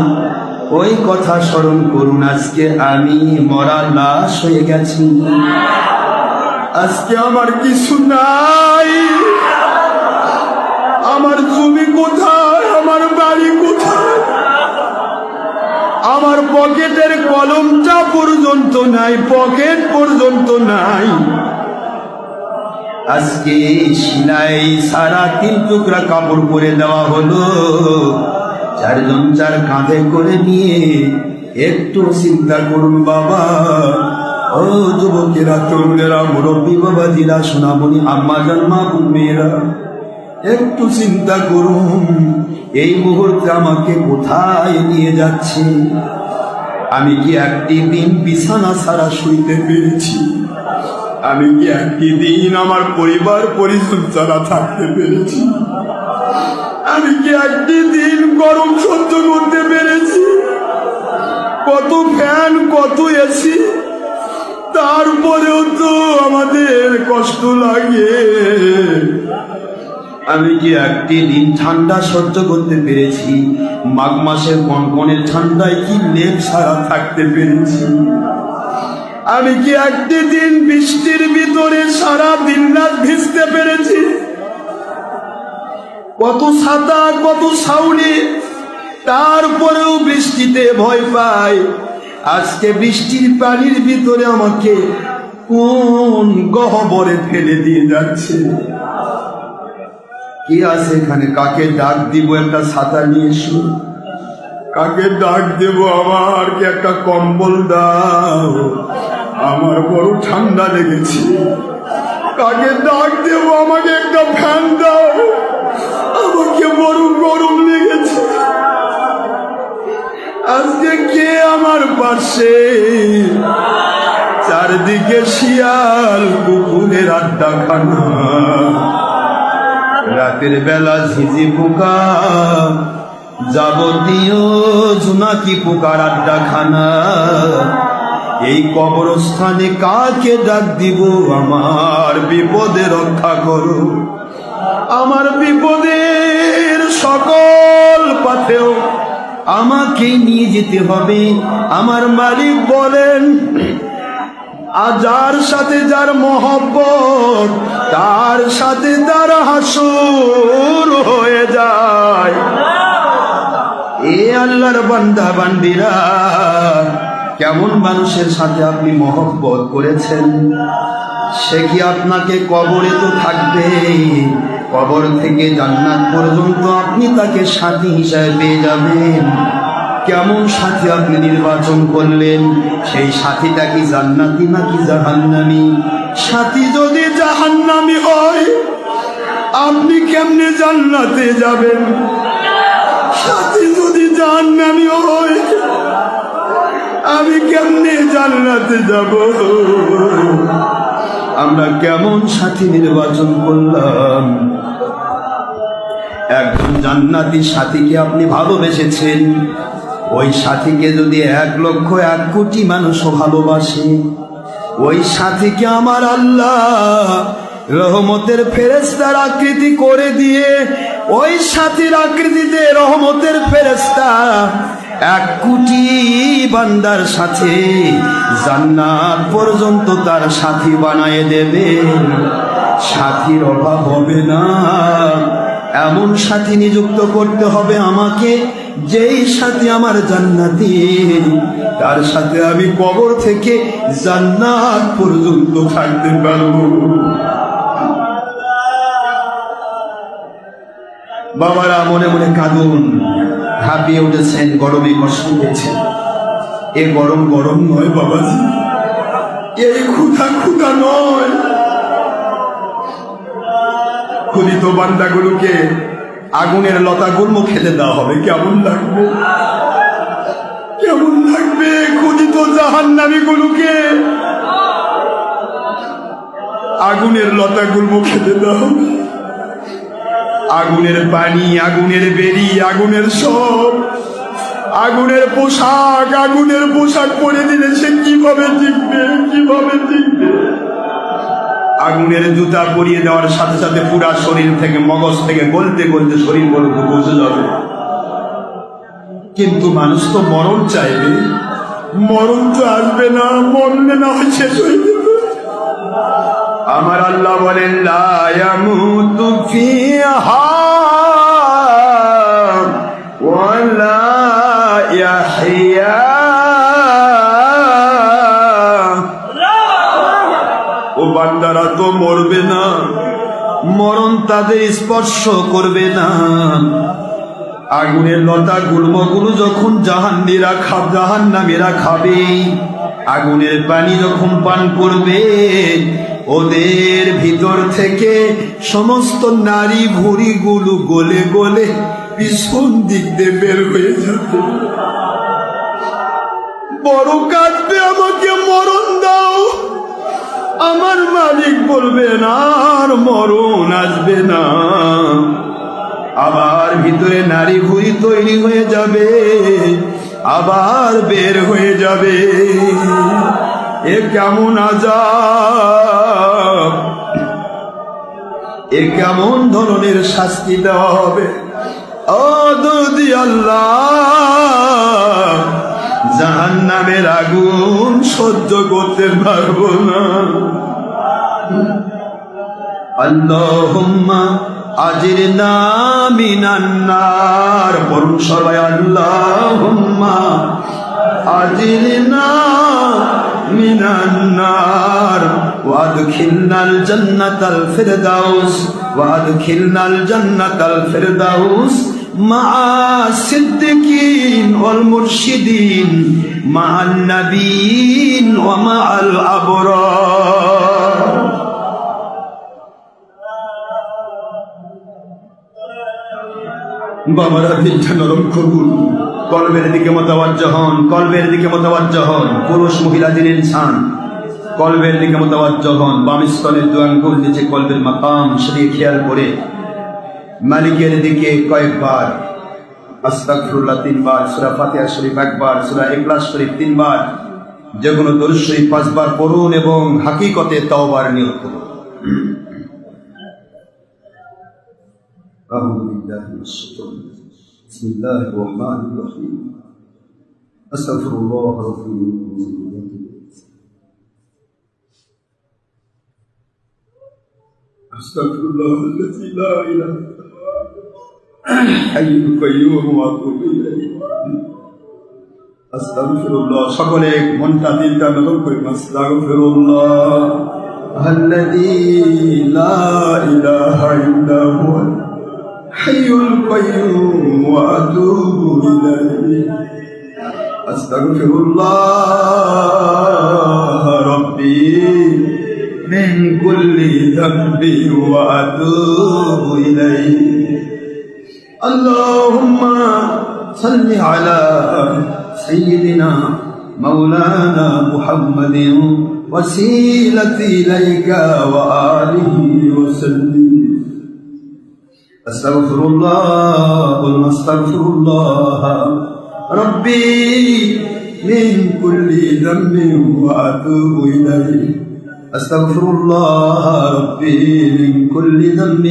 ওই কথা স্মরণ করুন, আজকে আমি মরা লাশ হয়ে গেছি, আজকে আমার কিছু নাই। আমার জমি কোথায়? আমার বাড়ি কোথায়? আমার পকেটের কলমটা পর্যন্ত নাই, পকেট পর্যন্ত নাই। আজকে সিলাই সারা 3 টুকরা কাপড় পরে দেওয়া হলো, চারজন চার কাঁধে করে নিয়ে একটু চিন্তা করুন বাবা। ও যুবকেরা, তরুণেরা, মুরব্বী বাবাজিরা, সোনামণি আম্মা জান, মা বোনেরা, একটু চিন্তা করুন এই মুহূর্তে আমাকে কোথায় নিয়ে যাচ্ছে। আমি কি একটি দিন বিছানা ছাড়া শুইতে পেরেছি? আমি কি একটি দিন আমার পরিবার পরিজন ছাড়া থাকতে পেরেছি? আমি কি একটি দিন গরম সহ্য করতে পেরেছি? কত ফ্যান, কত এসি, তারপরেও তো আমাদের কষ্ট লাগে। আমি কি একটি দিন ঠান্ডা সহ্য করতে পেরেছি? মাঘ মাসের কনকনের ঠান্ডায় কি লেপ ছাড়া থাকতে পেরেছি? আমি কি একটি দিন বৃষ্টির ভিতরে সারা দিন রাত ভিজতে পেরেছি? কত ছাতা, কত ছাউনি, তারপরেও বৃষ্টিতে ভয় পাই। আজকে বৃষ্টির পানির ভিতরে আমাকে কোন গহ্বরে ফেলে দিয়ে যাচ্ছে। কি আছে এখানে? কাকে ডাক দিব? একটা ছাতা নিয়ে এসো। কাকে ডাক দেব? আমার কি একটা কম্বল দাও, আমার বড় ঠান্ডা লেগেছে। কাকে ডাক দেব? আমাকে একটা ফ্যান দাও, আমাকে বড় গরম লেগেছে। আজকে কে আমার পাশে? চারদিকে শিয়াল কুকুরের আড্ডাখানা, রাতের বেলা ঝিঝি পোকা, যাবতীয় জোনাকি পোকার আড্ডাখানা। এই কবরস্থানে কাকে ডাক দিব? আমার বিপদে রক্ষা করো। আমার বিপদের সকল পথেও আমাকে নিয়ে যেতে হবে। আমার মালিক বলেন, যার সাথে যার মহব্বত, তার সাথে তার হাসুর হয়ে যায়। এ আল্লাহর বান্দা বান্দিরা, কেমন মানুষের সাথে আপনি মহব্বত করেছেন? সে কি আপনাকে কবরে তো থাকবে, কবর থেকে জান্নাত পর্যন্ত আপনি তাকে সাথী হিসাবে পেয়ে যাবেন। কেমন সাথী আপনি নির্বাচন করলেন? সেই সাথীটা কি জান্নাতি নাকি জাহান্নামী? সাথী যদি জাহান্নামী হয়, আপনি কেমনে জান্নাতে যাবেন? সাথী যদি জাহান্নামী হয়, আমি কেমনে জান্নাতে যাব? আমরা কেমন সাথী নির্বাচন করলাম? একজন জান্নাতি সাথীকে আপনি ভালোবেসেছেন, ওই সাথীকে যদি 1,00,000,000,000 মানুষও ভালোবাসে, ওই সাথীকে আমার আল্লাহ রহমতের ফেরেশতার আকৃতি করে দিয়ে, ওই সাথীর আকৃতিতে রহমতের ফেরেশতা 1,00,000,000 বান্দার সাথে জান্নাত পর্যন্ত তার সাথী বানায় দেবে। সাথীর অভাব হবে না। এমন সাথী নিযুক্ত করতে হবে আমাকে, যেই সাথী আমার জান্নাতি, তার সাথে আমি কবর থেকে জান্নাত পর্যন্ত থাকতে পারবো। বাবারা মনে মনে কাঁদুন, হাঁপিয়ে উঠেছেন, গরমে কষ্ট পেয়েছেন। এ গরম গরম নয় বাবাজি, এই ক্ষুধা ক্ষুধা নয়। ক্ষুধিত বান্দাগুলোকে আগুনের লতা গুল্ম খেতে দেওয়া হবে, কেমন লাগবে? কেমন লাগবে? ক্ষুধিত জাহান্নামী গুলোকে আগুনের লতা গুল্ম খেতে দেওয়া হবে। আগুনের পানি, আগুনের বেরি, আগুনের সব, আগুনের পোশাক পরে দিলে সে কিভাবে টিকবে? কিভাবে টিকবে? আগুনের জুতা পরিয়ে দেওয়ার সাথে সাথে পুরা শরীর থেকে, মগজ থেকে গলতে গলতে শরীর পর্যন্ত বসে যাবে। কিন্তু মানুষ তো মরণ চাইবে, মরণ তো আসবে না, মরলে না হয় শেষ হয়ে যেত। আমার আল্লাহ বলেন, লা ইয়ামুতু ফিহা ওয়া লা ইয়াহইয়া। ও বান্দারা তো মরবে না, মরণ তাদের স্পর্শ করবে না। আগুনের লতা গুল্মগুলো যখন জাহান্নামীরা খাবে, আগুনের পানি যখন পান করবে, ওদের ভিতর থেকে সমস্ত নারী ভুঁড়িগুলো গলে গলে পিছন দিক দিয়ে বের হয়ে যাবে। বড় কাঁদবে, আমাকে মরণ দাও। আমার মালিক বলবে না, আর মরণ আসবে না। আবার ভিতরে নারী ভুঁড়ি তৈরি হয়ে যাবে, আবার বের হয়ে যাবে। এ কেমন আযাব, এ কেমন ধরনের শাস্তি দেওয়া হবে। যদি আল্লাহ, জাহান্নামের আগুন সহ্য করতে পারবো না। আল্লাহুম্মা আজিরনা মিনান নার, বলুন সবাই আল্লাহুম্মা আজিরনা মিনান নার ওয়াদখিলনাল জান্নাতাল ফিরদাউস ওয়াদখিলনাল জান্নাতাল ফিরদাউস মা'a সিদ্দিকিন ওয়াল মুরশিদিন মা'আন নাবিয়িন ওয়া মা'আল আবরার। বাবারা দিলটা নরম করুন, কলবের দিকে মোতাওয়াজ্জহ হন, কলবের দিকে মোতাওয়াজ্জহ হন। পুরুষ মহিলা দিন ইনসান, কলবের দিকে মোতাওয়াজ্জহ হন। বাম স্তনের দু আঙ্গুল নিচে কলবের মাকাম, সেদিকে খেয়াল করে মালিকের দিকে কয়েকবার আস্তাগফিরুল্লাহ 3 বার, সূরা ফাতিহা শরীফ 1 বার, সূরা ইখলাস শরীফ 3 বার, যেগুলো দরুদ শরীফ 5 বার পড়ুন এবং হাকিকতে তওবার নিয়ত করুন। أعوذ بالله من الشيطان الرجيم. بسم الله الرحمن الرحيم. أستغفر الله ربي أستغفر الله الذي لا إله إلا هو الحي القيوم وأتوب إليه. أستغفر الله সকলে মনটা দিলটা নরম করে أستغفر الله الذي لا إله إلا هو الحي القيوم وأتوب إليه. أستغفر الله ربي من كل ذنب وأتوب إليه. اللهم صل على سيدنا مولانا محمد وسيلتي إليك وآله وسلم. أستغفر الله أستغفر الله ربي من كل ذنب وأتوب إليه. أستغفر الله ربي من كل ذنب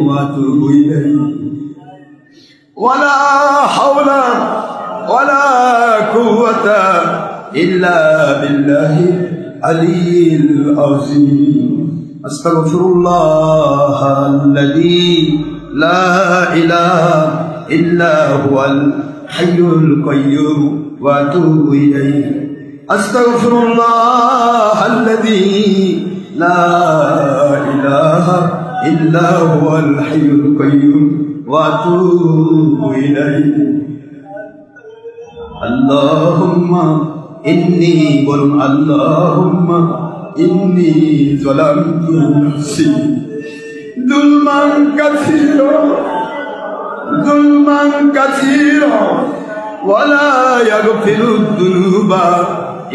وأتوب إليه. ولا حول ولا قوة إلا بالله العلي العظيم. أستغفر الله الذي لا إله إلا هو الحي القيوم وأتوب إليه. أستغفر الله الذي لا إله إلا هو الحي القيوم وأتوب إليه. اللهم إني اللهم إني ظلمت نفسي ظلما كثيرا ولا يغفر الذنوب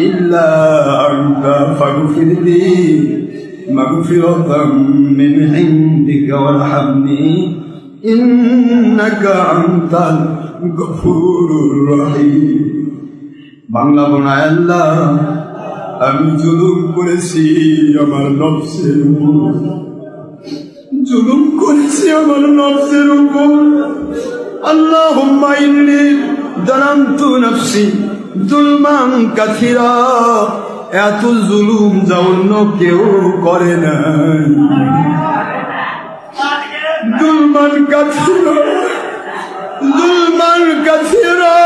إلا أنت فاغفر لي مغفرة من عندك وارحمني إنك أنت الغفور الرحيم. বাংলা বানায় আল্লাহ, আমি জুলুম করেছি আমার নফসের উপর, জুলুম করেছি আমার নফসের উপর। আল্লাহুম্মা ইন্নী যালামতু নাফসি যুলমান কাসীরা, এত জুলুম যা অন্য কেউ করে না। যুলমান কাসীরা যুলমান কাসীরা,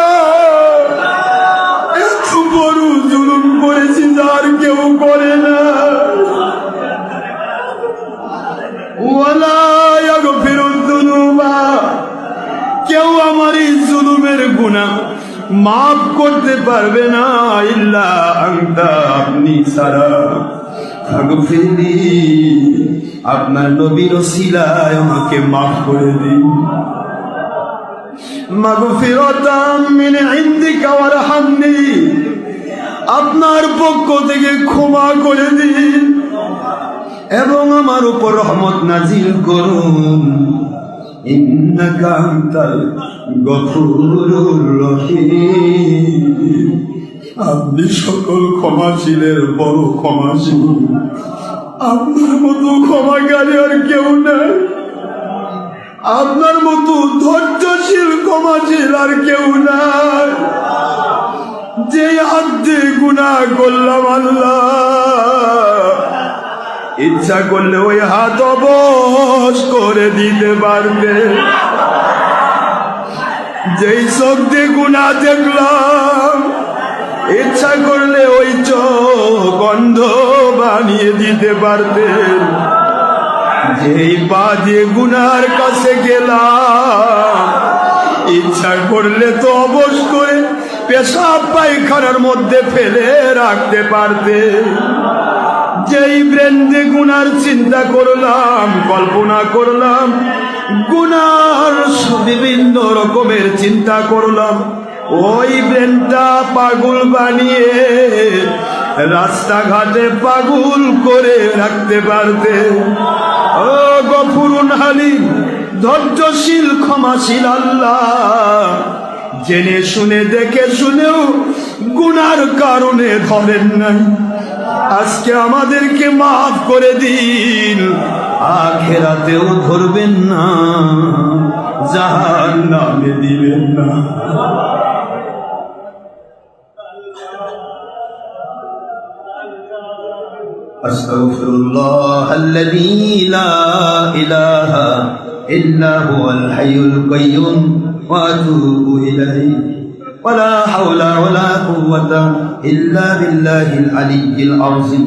এত বড় জুলুম করেছি যার কেউ করে না। ওয়ালা ইয়াগফিরুয যুনুবা কেউ আমার এই জুলুমের গুনাহ মাফ করতে পারবে না ইল্লা আনতা, আপনি ছাড়া। ফাগফিরলি, আপনার নবীর ওসিলায় আমাকে মাফ করে দিন। মাগফিরাতাম মিন ইনদিকা ওয়ারহামনি, আপনার পক্ষ থেকে ক্ষমা করে দিন এবং আমার উপর রহমত নাজিল করুন। ইন্নাকা আনতাল গফুরুর রহিম, আপনি সকল ক্ষমাশীলের বড় ক্ষমাশীল। আপনার মতো ক্ষমাকারী আর কেউ নাই, আপনার মতো ধৈর্যশীল ক্ষমাশীল আর কেউ নাই। যে হাত দিয়ে গুনাহ করলাম আল্লাহ, ইচ্ছা করলে ওই হাত অবশ করে দিতে পারবে। যেই চোখ দিয়ে গুনাহ দেখলাম, ইচ্ছা করলে ওই চোখ অন্ধ বানিয়ে দিতে পারতেন। যেই পা দিয়ে গুনার কাছে গেলাম, ইচ্ছা করলে তো অবশ করে পেশাব পায়খানার মধ্যে ফেলে রাখতে পারতে। যেই ব্রেন দিয়ে গুনার চিন্তা করলাম, কল্পনা করলাম, গুনার বিভিন্ন রকমের চিন্তা করলাম, ওই ব্রেনটা পাগল বানিয়ে রাস্তাঘাটে পাগল করে রাখতে পারতে। ও গফুরুন হালিম, ধৈর্যশীল ক্ষমাশীল আল্লাহ, জেনে শুনে দেখে শুনেও গুনার কারণে ধরেন নাই, আজকে আমাদেরকে মাফ করে দিন। আখিরাতেও ধরবেন না, জাহান্নামে দিবেন না। আস্তাগফিরুল্লাহাল্লাযী লা ইলাহা ইল্লা হুয়াল হাইয়ুল কাইয়্যুম ওয়া আতুবু ইলাইহি ওয়া লা হাওলা ওয়া লা কুওয়াতা ইল্লা বিল্লাহিল আলিয়্যিল আযীম।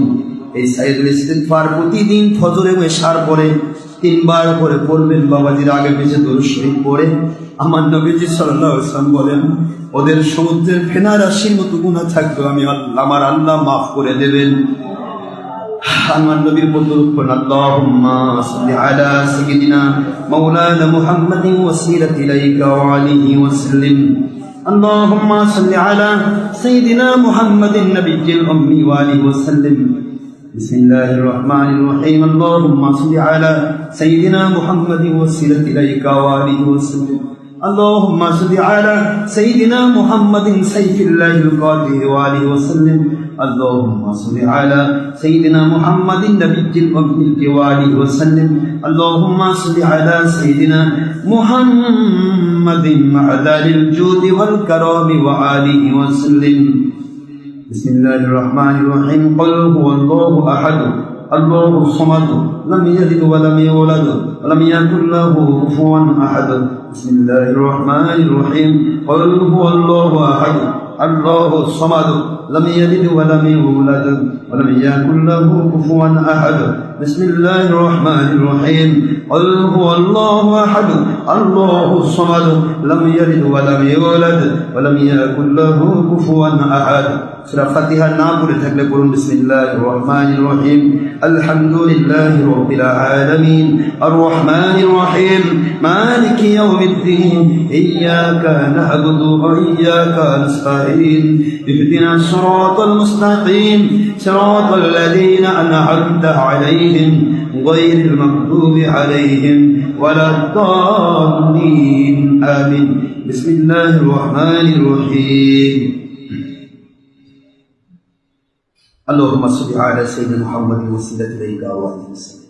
এই সাইয়দুল ইস্তিগফার প্রতিদিন ফজর এবং ইশার পরে 3 বার করে পড়বেন। বাবাজির আগে পিছে দরুদ শরীফ পড়ে আমার নবীজি সাল্লাল্লাহু আলাইহি ওয়াসাল্লাম বলেন, ওদের সমুদ্রের ফেনা রাশির মতো গুনাহ থাকবে, আমার আল্লাহ মাফ করে দেবেন। আমার নবীর বদরুদ, আল্লাহুম্মা সাল্লি আলা সাইয়্যিদিনা মাওলানা মুহাম্মাদিন ওয়াসিলাতি ইলাইকা ওয়া আলিহি ওয়া সাল্লিম। আল্লাহুম্মা সাল্লি আলা সাইয়্যিদিনা মুহাম্মাদিন নাবিয়্যিল উম্মি ওয়া আলিহি ওয়া সাল্লিম। বিসমিল্লাহির রহমানির রহিম। আল্লাহুম্মা সাল্লি আলা সাইয়্যিদিনা মুহাম্মাদিন ওয়াসিলাতি ইলাইকা ওয়া আলিহি ওয়া সাল্লিম। اللهم صل على سيدنا محمد سيف الله القاضي وآله وسلم. اللهم صل على سيدنا محمد نبي الأمي وآله وسلم. اللهم صل على سيدنا محمد معدن الجود والكرم وآله وسلم. بسم الله الرحمن الرحيم. قل هو الله أحد الله الصمد لم يلد ولم يولد ولم يكن له كفوا أحد. بسم الله الرحمن الرحيم. قل هو الله أحد الله الصمد لم يلد ولم يولد ولم يكن له كفوا أحد. بسم الله الرحمن الرحيم. قل هو الله أحد الله الصمد لم يلد ولم يولد ولم يكن له كفوا أحد. سورة فاتحة নাম পড়ে থাকলে পড়ুন বিসমিল্লাহির রহমানির রহিম। আলহামদুলিল্লাহি রাব্বিল আলামিন আর রহমানির রহিম মালিকি ইয়াউমিদ্দিন ইয়্যাকা না'বুদু ওয়া ইয়্যাকা নাস্তাঈন ইহদিনাস সিরাতাল মুস্তাকিম সিরাতাল লাযীনা আন'আমতা আলাইহিম গায়রিল মাগদুবি আলাইহিম ওয়ালাদ-দাল্লিন আমিন। বিসমিল্লাহির রহমানির রহিম। اللهم صل على سيدنا محمد وسيلة إليك وآله وسلم.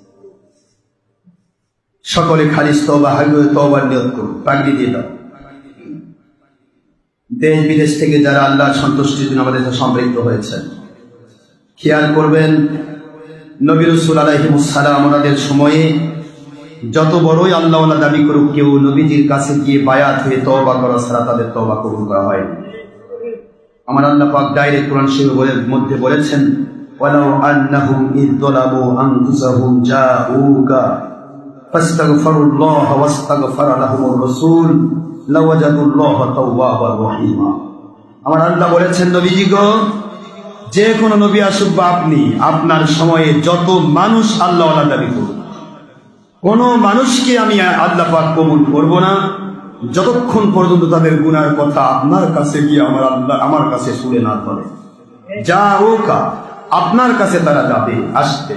সকলে খালিস তওবা হাগিয়ে তওবার নিয়ত করুন, পাগড়ি দিয়ে দাও। দেশ বিদেশ থেকে যারা আল্লাহর সন্তুষ্টির জন্য আমাদের সাথে সম্পৃক্ত হয়েছেন, খেয়াল করবেন নবী রাসূল আলাইহিস সালাম ওনাদের সময়ে যত বড়ই আল্লাহওয়ালা দাবি করুক, কেউ নবীজির কাছে গিয়ে বায়াত হয়ে তওবা করা ছাড়া তাদের তওবা কবুল করা হয় না। আমার আল্লাহ পাক ডাইরেক্ট কোরআন শরীফের মধ্যে বলেছেন, ওয়ালাউ আন্নাহুম ইযলামু আনফুসাহুম জাউকা ফাস্তাগফিরুল্লাহ ওয়াস্তাগফারা লাহুমুর রাসূল লাওয়াজাদুল্লাহ তাওয়াবার রহিমা। আমার আল্লাহ বলেছেন, নবীজি গো, যে কোনো নবী আসুক বা আপনি, আপনার সময়ে যত মানুষ আল্লাহ দাবি করুন, কোন মানুষকে আমি আল্লাহ পাক কবুল করব না যতক্ষণ পর্যন্ত তাদের গুনার কথা আপনার কাছে গিয়ে আমার কাছে শুনে না ধরে। যা ওকা, আপনার কাছে তারা যাবে, আসবে।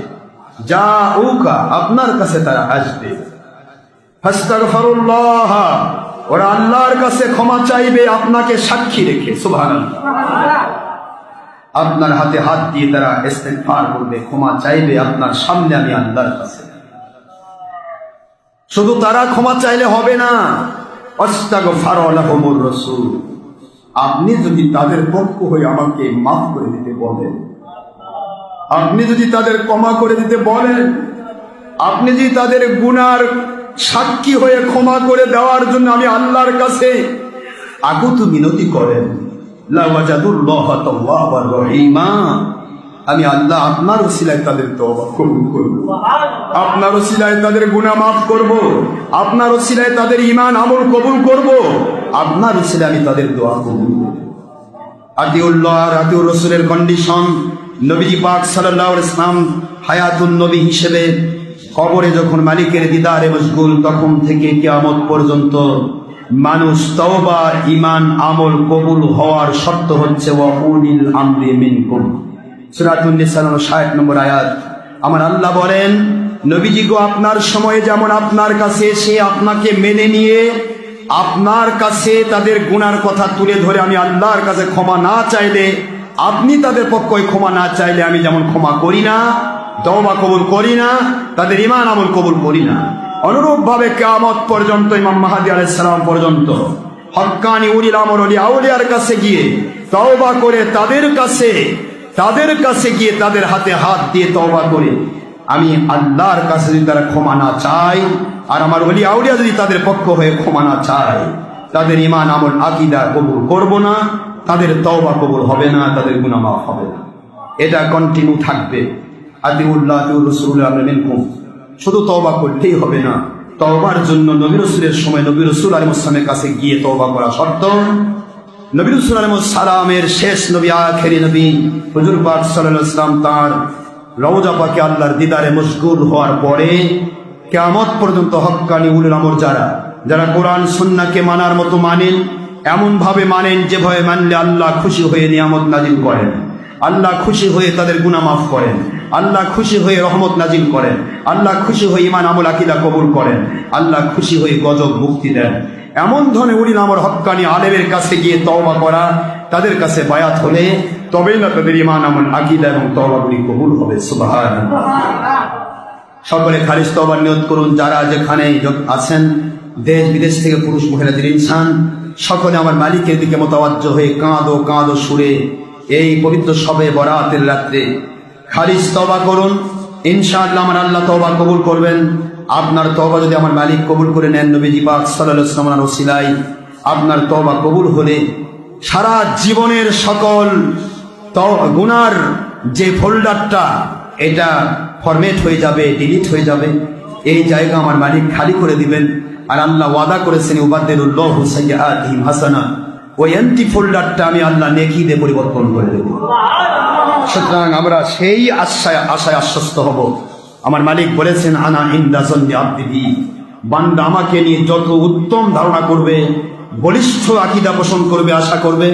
যা ওকা, আপনার কাছে তারা আসবে। ফাস্তাগফিরুল্লাহ, ওরা আল্লাহর কাছে ক্ষমা চাইবে আপনাকে সাক্ষী রেখে। সুবহানাল্লাহ। আপনার হাতে হাত দিয়ে তারা ইস্তিগফার করবে, ক্ষমা চাইবে আপনার সামনে, আমি আল্লাহর কাছে। শুধু তারা ক্ষমা চাইলে হবে না, আস্তাগফারা লাহুমুর রাসূল, আপনি যদি তাদের পক্ষ হয়ে আমাকে মাফ করে দিতে বলেন, আপনি যদি তাদের ক্ষমা করে দিতে বলেন, আপনি যদি তাদের গুনার সাক্ষী হয়ে ক্ষমা করে দেওয়ার জন্য আমি আল্লাহর কাছে আকুত মিনতি করেন, লাওয়াজাদুল্লাহ তাওয়াবার রহিমা, আমি আল্লাহ আপনার ওসিলায় তাদের তওবা কবুল করব, আপনার ওসিলায় তাদের গুনাহ মাফ করব, আপনার ওসিলায় তাদের ঈমান আমল কবুল করব, আপনার ওসিলায় আমি তাদের দোয়া কবুল করব। আতিউল্লাহ আর আতিউর রাসূলের কন্ডিশন, নবীজি পাক সাল্লাল্লাহু আলাইহি ওয়াসাল্লাম হায়াতুন নবী হিসেবে কবরে যখন মালিকের দিদারে মশগুল, তখন থেকে কিয়ামত পর্যন্ত মানুষ তওবা, ঈমান, আমল কবুল হওয়ার শর্ত হচ্ছে ওয়া উলিল আমরি মিনকুম। সূরা আন-নিসা 60 নম্বর আয়াত। আমার আল্লাহ বলেন, নবীজি গো, আপনার সময়ে যেমন আপনার কাছে এসে আপনাকে মেনে নিয়ে আপনার কাছে তাদের গুনার কথা তুলে ধরে আমি আল্লাহর কাছে ক্ষমা না চাইলে, আপনি তাদের পক্ষে ক্ষমা না চাইলে আমি যেমন ক্ষমা করি না, তওবা কবুল করি না, তাদের ঈমান আমল কবুল করি না, অনুরূপ ভাবে কিয়ামত পর্যন্ত ইমাম মাহদী আলাইহিস সালাম পর্যন্ত হক্কানি উলিল আমর ওলি আউলিয়ার কাছে গিয়ে তওবা করে তাদের কাছে গিয়ে তাদের হাতে হাত দিয়ে তওবা করে আমি আল্লাহর কাছে যদি তারা ক্ষমা না চায়, আর আমার ওলি আউলিয়া যদি তাদের পক্ষ হয়ে ক্ষমা না চায়, তাদের ঈমান আমল আকীদা কবুল করব না, তাদের তওবা কবুল হবে না, তাদের গুনাহ মাফ হবে না। এটা কন্টিনিউ থাকবে। আতিউল্লাহ আতিউর রাসূল আমরি মিনকুম। শুধু তওবা করলেই হবে না, তওবার জন্য নবী রাসূলের সময় নবী রাসূল আলাইহিস সালামের কাছে গিয়ে তওবা করা শর্ত। নবী রাসূল আলাইহিস সালামের শেষ নবী, আখেরি নবী হুজুর পাক সাল্লাল্লাহু আলাইহি ওয়াসাল্লাম তার রওজা পাকে আল্লাহর দিদারে মশগুল হওয়ার পরে কিয়ামত পর্যন্ত হক্কানি উলিল আমর যারা কোরআন সুন্নাহকে মানার মতো মানেন, এমন ভাবে মানেন যেভাবে মানলে আল্লাহ খুশি হয়ে নিয়ামত নাজিল করেন, আল্লাহ খুশি হয়ে তাদের গুনাহ মাফ করেন, আল্লাহ খুশি হয়ে রহমত নাজিল করেন, আল্লাহ খুশি হয়ে ঈমান আমল আকীদা কবুল করেন, আল্লাহ খুশি হয়ে গজব মুক্তি দেন, এমন ধরনের উলিল আমর হক্কানি আলেমের কাছে গিয়ে তওবা করা, তাদের কাছে বায়াত হলে তবেই না তাদের ঈমান আমল আকীদা এবং তওবাগুলি কবুল হবে। সুবহানাল্লাহ। সকলে খালিস তওবার নিয়ত করুন। যারা যেখানে আছেন, দেশ বিদেশ থেকে পুরুষ মহিলাদের ইনসান, সকলে আমার মালিকের দিকে মোতাওয়াজ্জহ হয়ে কাঁদো কাঁদো সুরে এই পবিত্র শবে বরাতের রাত্রে খালিস তওবা করুন। ইনশাআল্লাহ আমার আল্লাহ তওবা কবুল করবেন। আপনার তওবা যদি আমার মালিক কবুল করে নেন, নবীজি পাক সাল্লাল্লাহু আলাইহি ওয়াসাল্লামের ওসিলায় আপনার তওবা কবুল হলে সারা জীবনের সকল গুনার যে ফোল্ডারটা, এটা ফরমেট হয়ে যাবে, ডিলিট হয়ে যাবে। এই জায়গা আমার মালিক খালি করে দিবেন। আর আল্লাহ ওয়াদা করেছেন, উবাদদিলুল্লাহু সাইয়্যাতিহিম হাসানা, ওই এমটি ফোল্ডারটা আমি আল্লাহ নেকি দিয়ে পরিবর্তন করে দেব। সুতরাং আমরা সেই আশায় আশ্বস্ত হব। আমার মালিক বলেছেন, আনা ইনদা যান্নি আবদি বি, বান্দা আমাকে নিয়ে যত উত্তম ধারণা করবে, বলিষ্ঠ আকীদা পোষণ করবে, আশা করবে,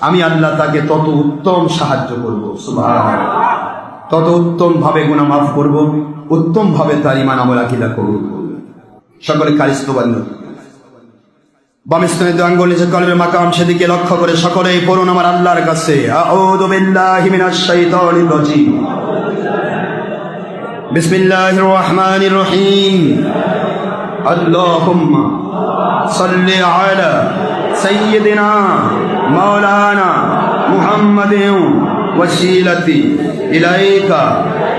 আমি আল্লাহ তাকে তত উত্তম সাহায্য করব। সুবহানাল্লাহ। তত উত্তম ভাবে গুনাহ মাফ করব, উত্তম ভাবে তার ঈমান আমল আকীদা কবুল করব। সকলে খালিস তওবা নিয়ত। বাম স্তনের দুই আঙ্গুল নিচে কলবের মাকাম, সেদিকে লক্ষ্য করে সকলেই পড়ুন আমার আল্লাহর কাছে, আউযু বিল্লাহি মিনাশ শাইতানির রাজীম, বিসমিল্লাহির রহমানির রহিম, আল্লাহুম্মা সাল্লি আলা সাইয়্যিদিনা মাওলানা মুহাম্মাদিন ওয়াসিলাতি ইলাইকা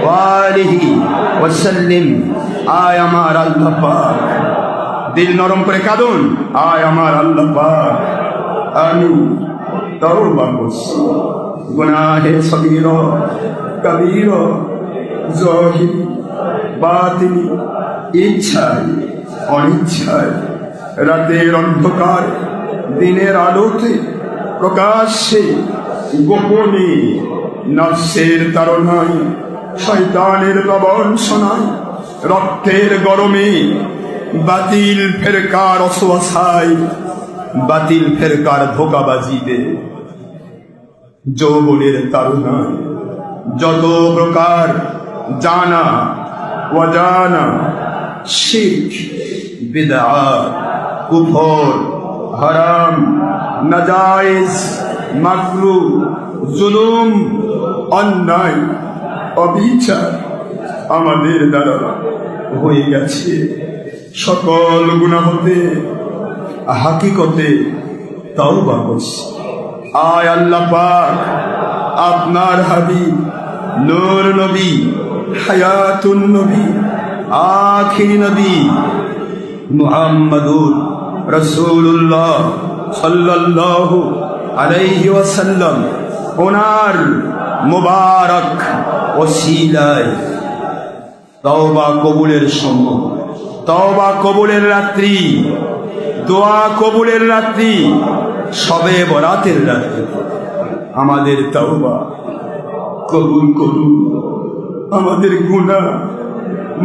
ওয়া আলিহি ওয়া সাল্লিম। আয় আমার আল্লাহ পাক, দিল নরম করে কাঁদুন, আয় আমার আল্লাহ পাক, আমি তওবা করছি গুনাহে সগীরা কবীরা, জাহির বাতিল, ইচ্ছায় অনিচ্ছায়, রাতের অন্ধকার দিনের আলোতে প্রকাশ্যে গোপনে নফসের তাড়নায় শয়তানের প্রবঞ্চনায় রক্তের গরমে বাতিল ফেরকার অসুয়াশায় বাতিল ফেরকার ধোঁকাবাজিতে যৌবনের তাড়নায় যত প্রকার জানা অজানা শিরক বিদআত কুফর হারাম নাজায়েজ মাকরুহ জুলুম অন্যায় অবিচার আমাদের দ্বারা হয়ে গেছে, সকল গুনাহ হতে হাকিকতে তওবা করছি। আয় আল্লাহ পাক, আপনার হাবিব নূর নবী হায়াতুন নবী আখির নবী মুহাম্মাদুর রাসূলুল্লাহ সাল্লাল্লাহু আলাইহি ওয়াসাল্লাম ওনার মুবারক ওসিলায় তওবা কবুলের সময়, তওবা কবুলের রাত্রি, দোয়া কবুলের রাত্রি, শবে বরাতের রাত্রি আমাদের তওবা কবুল করুন, আমাদের গুনাহ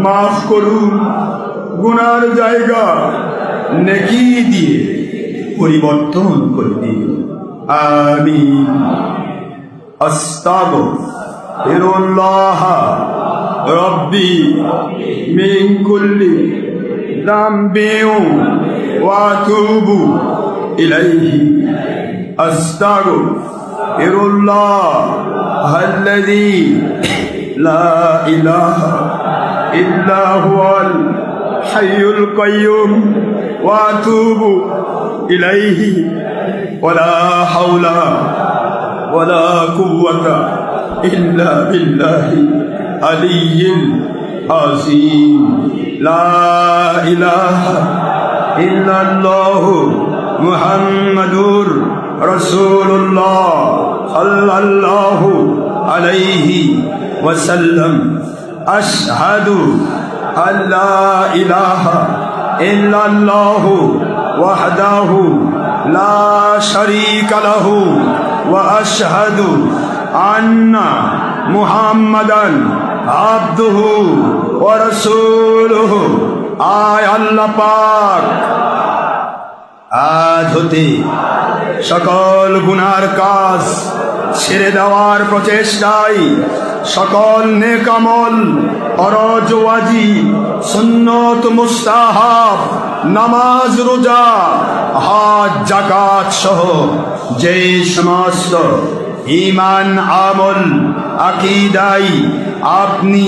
মাফ করুন, গুনার জায়গা নেকি দিয়ে পরিবর্তন করে দিন। আমিন। আস্তাগফিরুল্লাহ রব্বি মিন কুল্লি যামবিন ওয়া আতুবু ইলাইহি। আস্তাগফিরুল্লাহ আল্লাযী লা ইলাহা ইল্লা হুয়াল হাইয়ুল কাইয়্যুম ওয়া আতুবু ইলাইহি ওয়ালা হাওলা ওয়ালা কুওয়াতা ইল্লা বিল্লাহি আলিয়্যিল আযীম। লা ইলাহা ইল্লাল্লাহু মুহাম্মাদুর রাসূলুল্লাহ সাল্লাল্লাহু আলাইহি ওয়াসাল্লাম। আশহাদু আল্লা ইলাহা ইল্লাল্লাহু ওয়াহদাহু লা শারীকা লাহু ওয়া আশহাদু আন্না মুহাম্মাদান আবদুহু ওয়া রাসূলুহু। আয় আল্লাহ পাক, আজ হতে সকল গুনার কাজ ছেড়ে দেওয়ার প্রচেষ্টায় সকল নেক আমল, ফরজ ওয়াজিব, সুন্নত মুস্তাহাব, নামাজ রোজা হজ যাকাত সহ যে সমস্ত ঈমান আমল আকীদাই আপনি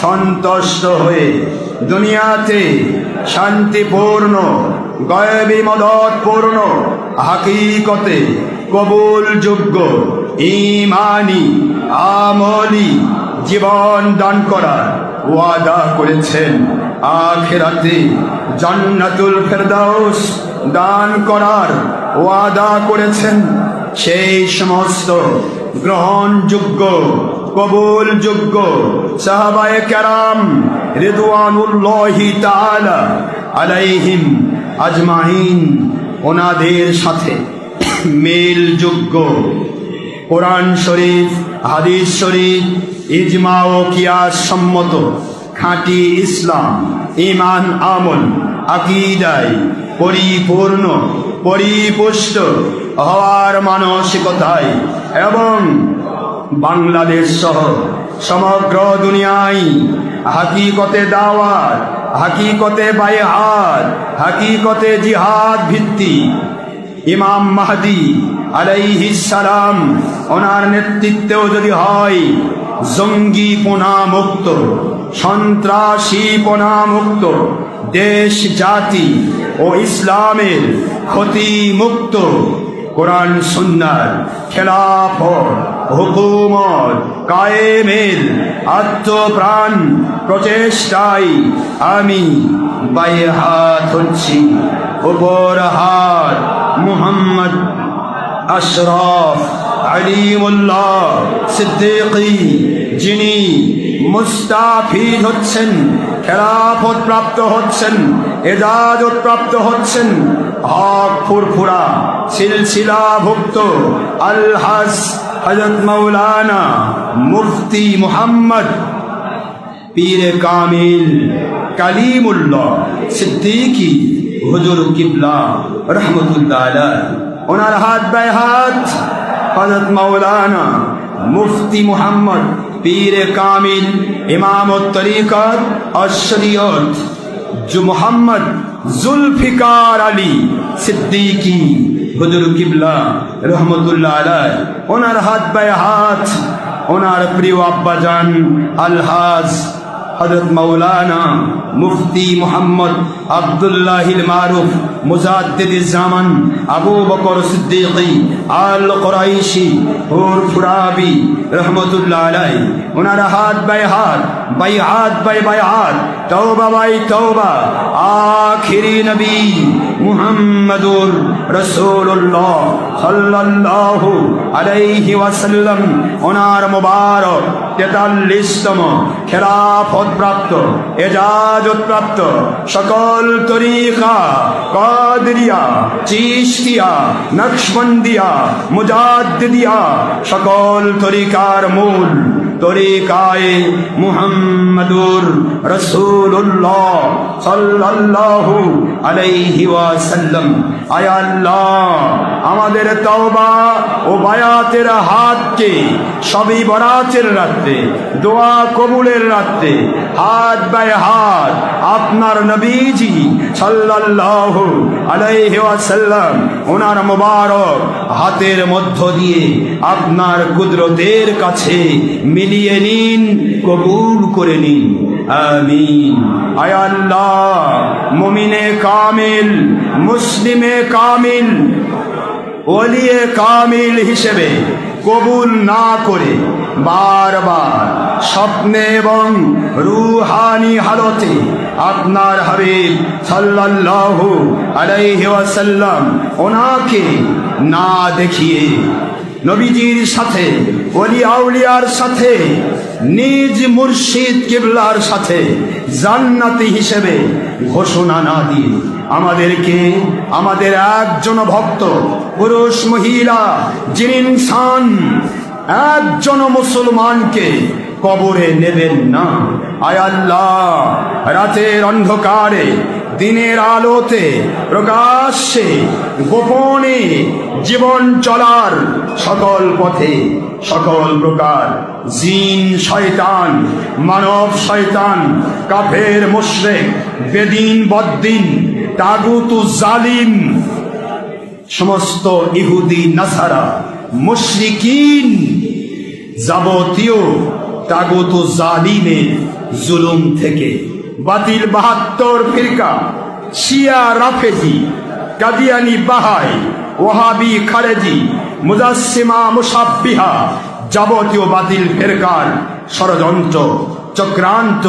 সন্তুষ্ট হয়ে দুনিয়াতে শান্তিপূর্ণ গায়বী মদতপূর্ণ হাকিকতে কবুলযোগ্য ঈমানি আমলি জীবন দান করার ওয়াদা করেছেন, আখিরাতে জান্নাতুল ফেরদাউস দান করার ওয়াদা করেছেন, সেই সমস্ত গ্রহণযোগ্য কবুলযোগ্য সাহাবায়ে কেরাম রিদওয়ানুল্লাহি তাআলা আলাইহিম আজমাইন ওনাদের সাথে মিলযোগ্য কোরআন শরীফ, হাদিস শরীফ, ইজমা ও কিয়াস সম্মত খাঁটি ইসলাম, ঈমান আমল আকীদায় পরিপূর্ণ পরিপুষ্ট হওয়ার মানসিকতায় এবং বাংলাদেশ সহ সমগ্র দুনিয়ায় হাকিকতে দাওয়াত, হাকিকতে বায়আত, হাকিকতে জিহাদ ভিত্তিক ইমাম মাহদী আলাইহিস সালাম ওনার নেতৃত্বেও যদি হয় জঙ্গিপনা মুক্ত, সন্ত্রাসীপনা মুক্ত, দেশ জাতি ও ইসলামের ক্ষতি মুক্ত কোরআন সুন্নাহর খেলাফত হুকুমত কায়েমের আত্মপ্রাণ প্রচেষ্টায় আমি বাইহাত হচ্ছি। উপর হাত মুহাম্মদ আশরাফ আলিমুল্লাহ সিদ্দিকী, যিনি মুস্তাফিদ হচ্ছেন, খেলাফত প্রাপ্ত হচ্ছেন, এজাজত প্রাপ্ত হচ্ছেন হক ফুরফুরা সিলসিলা ভুক্ত আলহাজ হযরত মাওলানা মুফতি মুহাম্মদ পীরে কামিল কালিমুল্লাহ সিদ্দিকী হুজুর কিবলা রহমতুল্লাহ আলাইহি। ওনার হাত বাই হাত হযরত মাওলানা মুফতি মুহাম্মদ পীরে কামিল ইমামত তরিকত আশ-শরীয়ত মোহাম্মদ জুলফিকার আলী সিদ্দিকী হুজুর কিবলা রহমতুল্লাহ আলাইহি। ওনার হাত বাই হাত ওনার প্রিয় আব্বাজান আলহাজ হযরত মাওলানা মুফতি মুহাম্মদ আব্দুল্লাহিল মারুফ মুজাদ্দিদিজ জামান আবু বকর সিদ্দিকী আল কুরাইশি ফুরফুরাবি রহমতুল্লাহ আলাইহি। ওনার হাত বাই হাত বাইআত বাই বাইআত তওবা বাই তওবা আখিরি নবী মুহাম্মাদুর রাসূলুল্লাহ সাল্লাল্লাহু আলাইহি ওয়াসাল্লাম ওনার মুবারক 43তম খেলাফত প্রাপ্ত এজাজত প্রাপ্ত সকল তরিকা কাদরিয়া চিশতিয়া নকশবন্দিয়া মুজাদ্দিদিয়া সকল তরিকার মূল তরিকায়ে মুহাম্মাদুর রাসূলুল্লাহ সাল্লাল্লাহু আলাইহি ওয়াসাল্লাম। আয় আল্লাহ, আমাদের তওবা ও বায়াতের হাতকে সবই বরাতের রাতে দোয়া কবুলের রাতে হাত বাই হাত আপনার নবীজি সাল্লাল্লাহু আলাইহি ওয়াসাল্লাম ওনার মুবারক হাতের মধ্য দিয়ে আপনার কুদরতের কাছে মিলিয়ে নিন, কবুল করে নিন, আমিন। আয় আল্লাহ, মুমিনে কামিল মুসলিমে কামিল ওলিয়ে কামিল হিসেবে কবুল না করে বারবার স্বপ্নে এবং রূহানি হালতে আপনার হাবিব সাল্লাল্লাহু আলাইহি ওয়াসাল্লাম ওনাকে না দেখিয়ে নবীজির সাথে ওলি আউলিয়ার সাথে নিজ মুর্শিদ কিবলার সাথে জান্নাতি হিসেবে ঘোষণা না দিয়ে আমাদেরকে আমাদের একজন ভক্ত পুরুষ মহিলা যিনি ইনসান একজন মুসলমানকে কবরে নেবেন না। আয় আল্লাহ, রাতের অন্ধকারে দিনের আলোতে প্রকাশ্যে গোপনে জীবন চলার সকল পথে সকল প্রকার জিন শয়তান মানব শয়তান কাফের মুশরিক বেদিন বদ্দিন তাগুতু জালিম সমস্ত ইহুদি নাসারা মুশরিকিন যাবতীয় তাগুতু জালিমের জুলুম থেকে বাতিল 72 ফিরকা শিয়া রাফেজি কাদিয়ানি বাহাই ওয়াহাবি খারেজি মুজাসসিমা মুশাব্বিহা যাবতীয় বাতিল ফিরকার ষড়যন্ত্র চক্রান্ত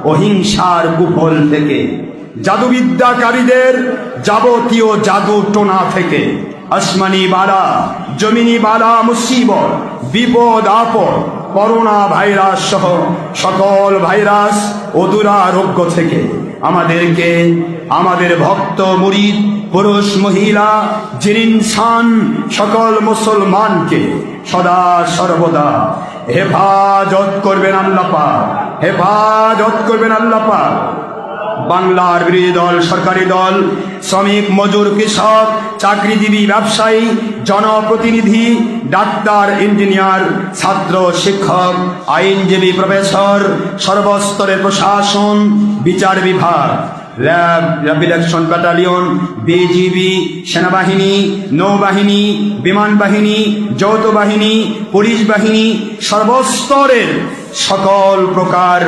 ও হিংসার কুফল থেকে জাদুবিদ্যাকারীদের যাবতীয় জাদু টোনা থেকে আসমানি বালা জমিনি বালা মুসিবত বিপদ আপদ করোনা ভাইরাস সহ সকল ভাইরাস ও দুরারোগ্য থেকে আমাদেরকে আমাদের ভক্ত মুরিদ পুরুষ মহিলা জিন ইনসান সকল মুসলমানকে সদা সর্বদা হেফাজত করবেন আল্লাহ পাক, হেফাজত করবেন আল্লাহ পাক। বাংলার বিরোধী দল সরকারি দল শ্রমিক মজুর কৃষক চাকরিজীবী ব্যবসায়ী জনপ্রতিনিধি ডাক্তার ইঞ্জিনিয়ার ছাত্র শিক্ষক আইনজীবী প্রফেসর সর্বস্তরের প্রশাসন বিচার বিভাগ RAB rapid action battalion BGB সেনাবাহিনী নৌবাহিনী বিমান বাহিনী যৌথ বাহিনী পুলিশ বাহিনী সর্বস্তরের সকল প্রকার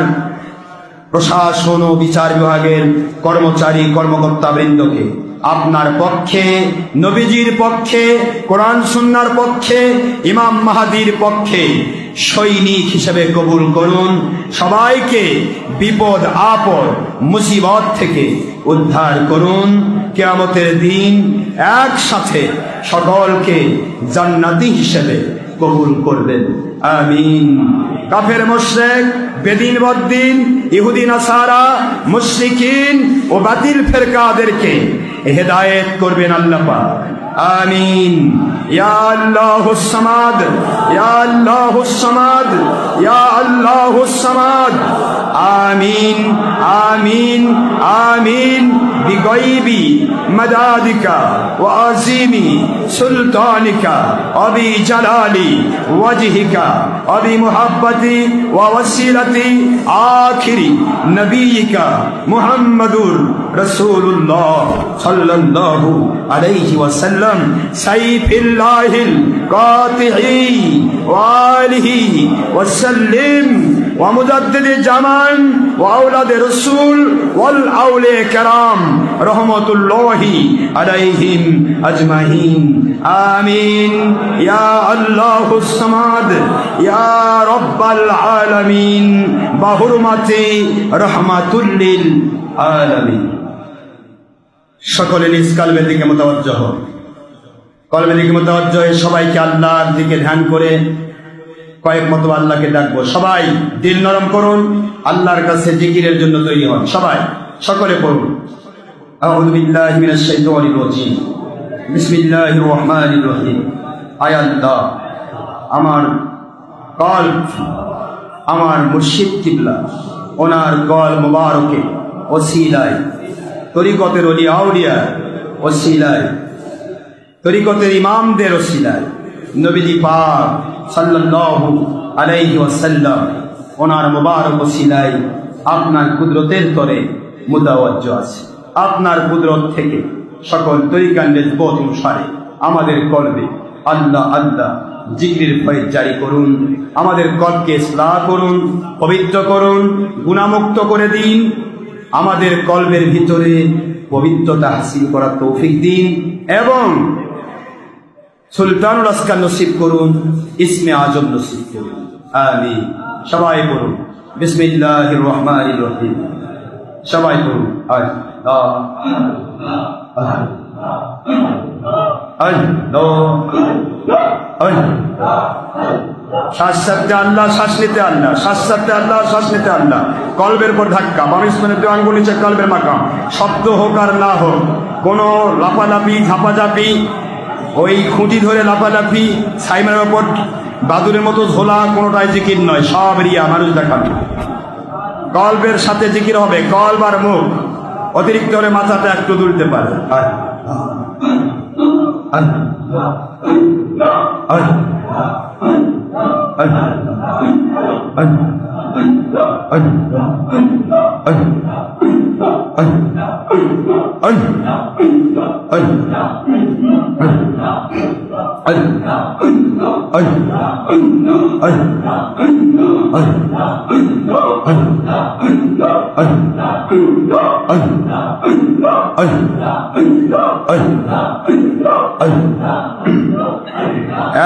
প্রশাসন ও বিচার বিভাগের কর্মচারী কর্মকর্তা বৃন্দকে আপনার পক্ষে নবীজির পক্ষে কোরআন সুন্নাহর পক্ষে ইমাম মাহদীর পক্ষে সৈনিক হিসেবে কবুল করুন। সবাইকে বিপদ আপদ মুসিবত থেকে উদ্ধার করুন। কিয়ামতের দিন একসাথে সকলকে জান্নাতি হিসেবে কবুল করবেন, আমিন। কাফের মুশরিক, বেদিন বদ্দিন, ইহুদি নাসারা, মুশরিকিন ও বাতিল ফেরকাদেরকে হেদায়েত করবেন আল্লাহ পাক। আমিন। ইয়া আল্লাহুস সামাদ, ইয়া আল্লাহুস সামাদ, ইয়া আল্লাহুস সামাদ। আমিন আমিন আমিন। বিগাইবি মাদাদিকা ওয়া আযীমি সুলতানিকা ওয়া বিজালালি ওয়াজহিকা ওয়া বিমুহাব্বতি ওয়া ওয়াসিলাতি আখিরি নবিয়িকা মুহাম্মাদুর রাসূলুল্লাহ সাল্লাল্লাহু আলাইহি ওয়াসাল্লাম সাইফিল্লাহিল কাতিহি ওয়া আলিহি ওয়াসাল্লিম ওয়া মুজাদ্দিদি জামান ওয়া আওলাদে রাসূল ওয়াল আউলিয়া কেরাম রহমাতুল্লাহি আলাইহিম আজমাইন। আমিন। ইয়া আল্লাহুস সামাদ, ইয়া রাব্বাল আলামিন, বাহুরমাতি রাহমাতুল লিল আলামিন। সকলে নিজ কলবের দিকে মুতাওয়াজ্জহ হন। কলবের দিকে মুতাওয়াজ্জহ হয়ে সবাইকে আল্লাহর দিকে ধ্যান করে কয়েক মতো আল্লাহকে ডাকবো। সবাই দিল নরম করুন, আল্লাহর কাছে জিকিরের জন্য তৈরি হন। সবাই সকলে পড়ুন। আউযু বিল্লাহি মিনাশ শাইতানির রাজীম। বিসমিল্লাহির রহমানির রহিম। আয় আল্লাহ, আমার কলব, আমার মুর্শিদ কিবলা ওনার কল মুবারকে ওসিলায়, তরিকতের ওলি আউলিয়া ওসিলায়, তরিকতের ইমামদের ওসিলায়, নবীজি পাক সাল্লাল্লাহু আলাইহি ওয়াসাল্লাম ওনার মুবারক ওসিলায় আপনার কুদরতের তরে মুতাওয়াজ্জহ আছে। আপনার কুদরত থেকে সকল তরিকার নিসবত অনুসারে আমাদের কলবে আল্লাহ আল্লাহ জিকিরের ফয়েজ জারি করুন। আমাদের কলবকে ইসলাহ করুন, পবিত্র করুন, গুনাহমুক্ত করে দিন। আমাদের কলবের ভিতরে পবিত্রতা হাসিল করার তৌফিক দিন এবং সুলতানুল আসকার নসিব করুন, ইসমে আজম নসিব করুন। আমিন। সবাই পড়ুন। বিসমিল্লাহির রহমানির রহিম। সবাই পড়ুন। শ্বাস ছাড়তে আল্লাহ, শ্বাস নিতে আল্লাহ, শ্বাস ছাড়তে আল্লাহ, শ্বাস নিতে আল্লাহ। কলবের পর ধাক্কা, বামিস্তানের আঙ্গুল নিচে কলবের মাকাম। শব্দ হোক আর না হোক, কোন লাপালাপি ঝাপাঝাপি, ওই খুঁটি ধরে লাফালাফি, সাইমের ওপর বাদুরের মতো ঝোলা, কোনোটাই জিকির নয়, সব রিয়া, মানুষ দেখানো। কলবের সাথে জিকির হবে, কলব আর মুখ। অতিরিক্ত করে মাথাটা একটু দুলতে পারে।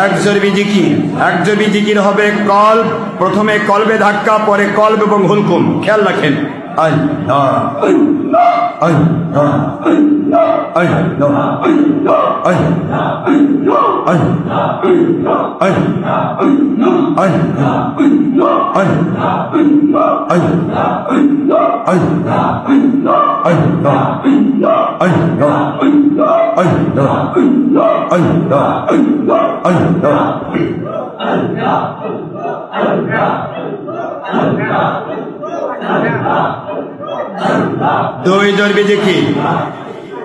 এক জবি জিকির হবে। কলব প্রথমে, কলবে ধাক্কা, পরে কলব এবং হুলকুম। খেয়াল রাখেন। দুই জরবি জিকির।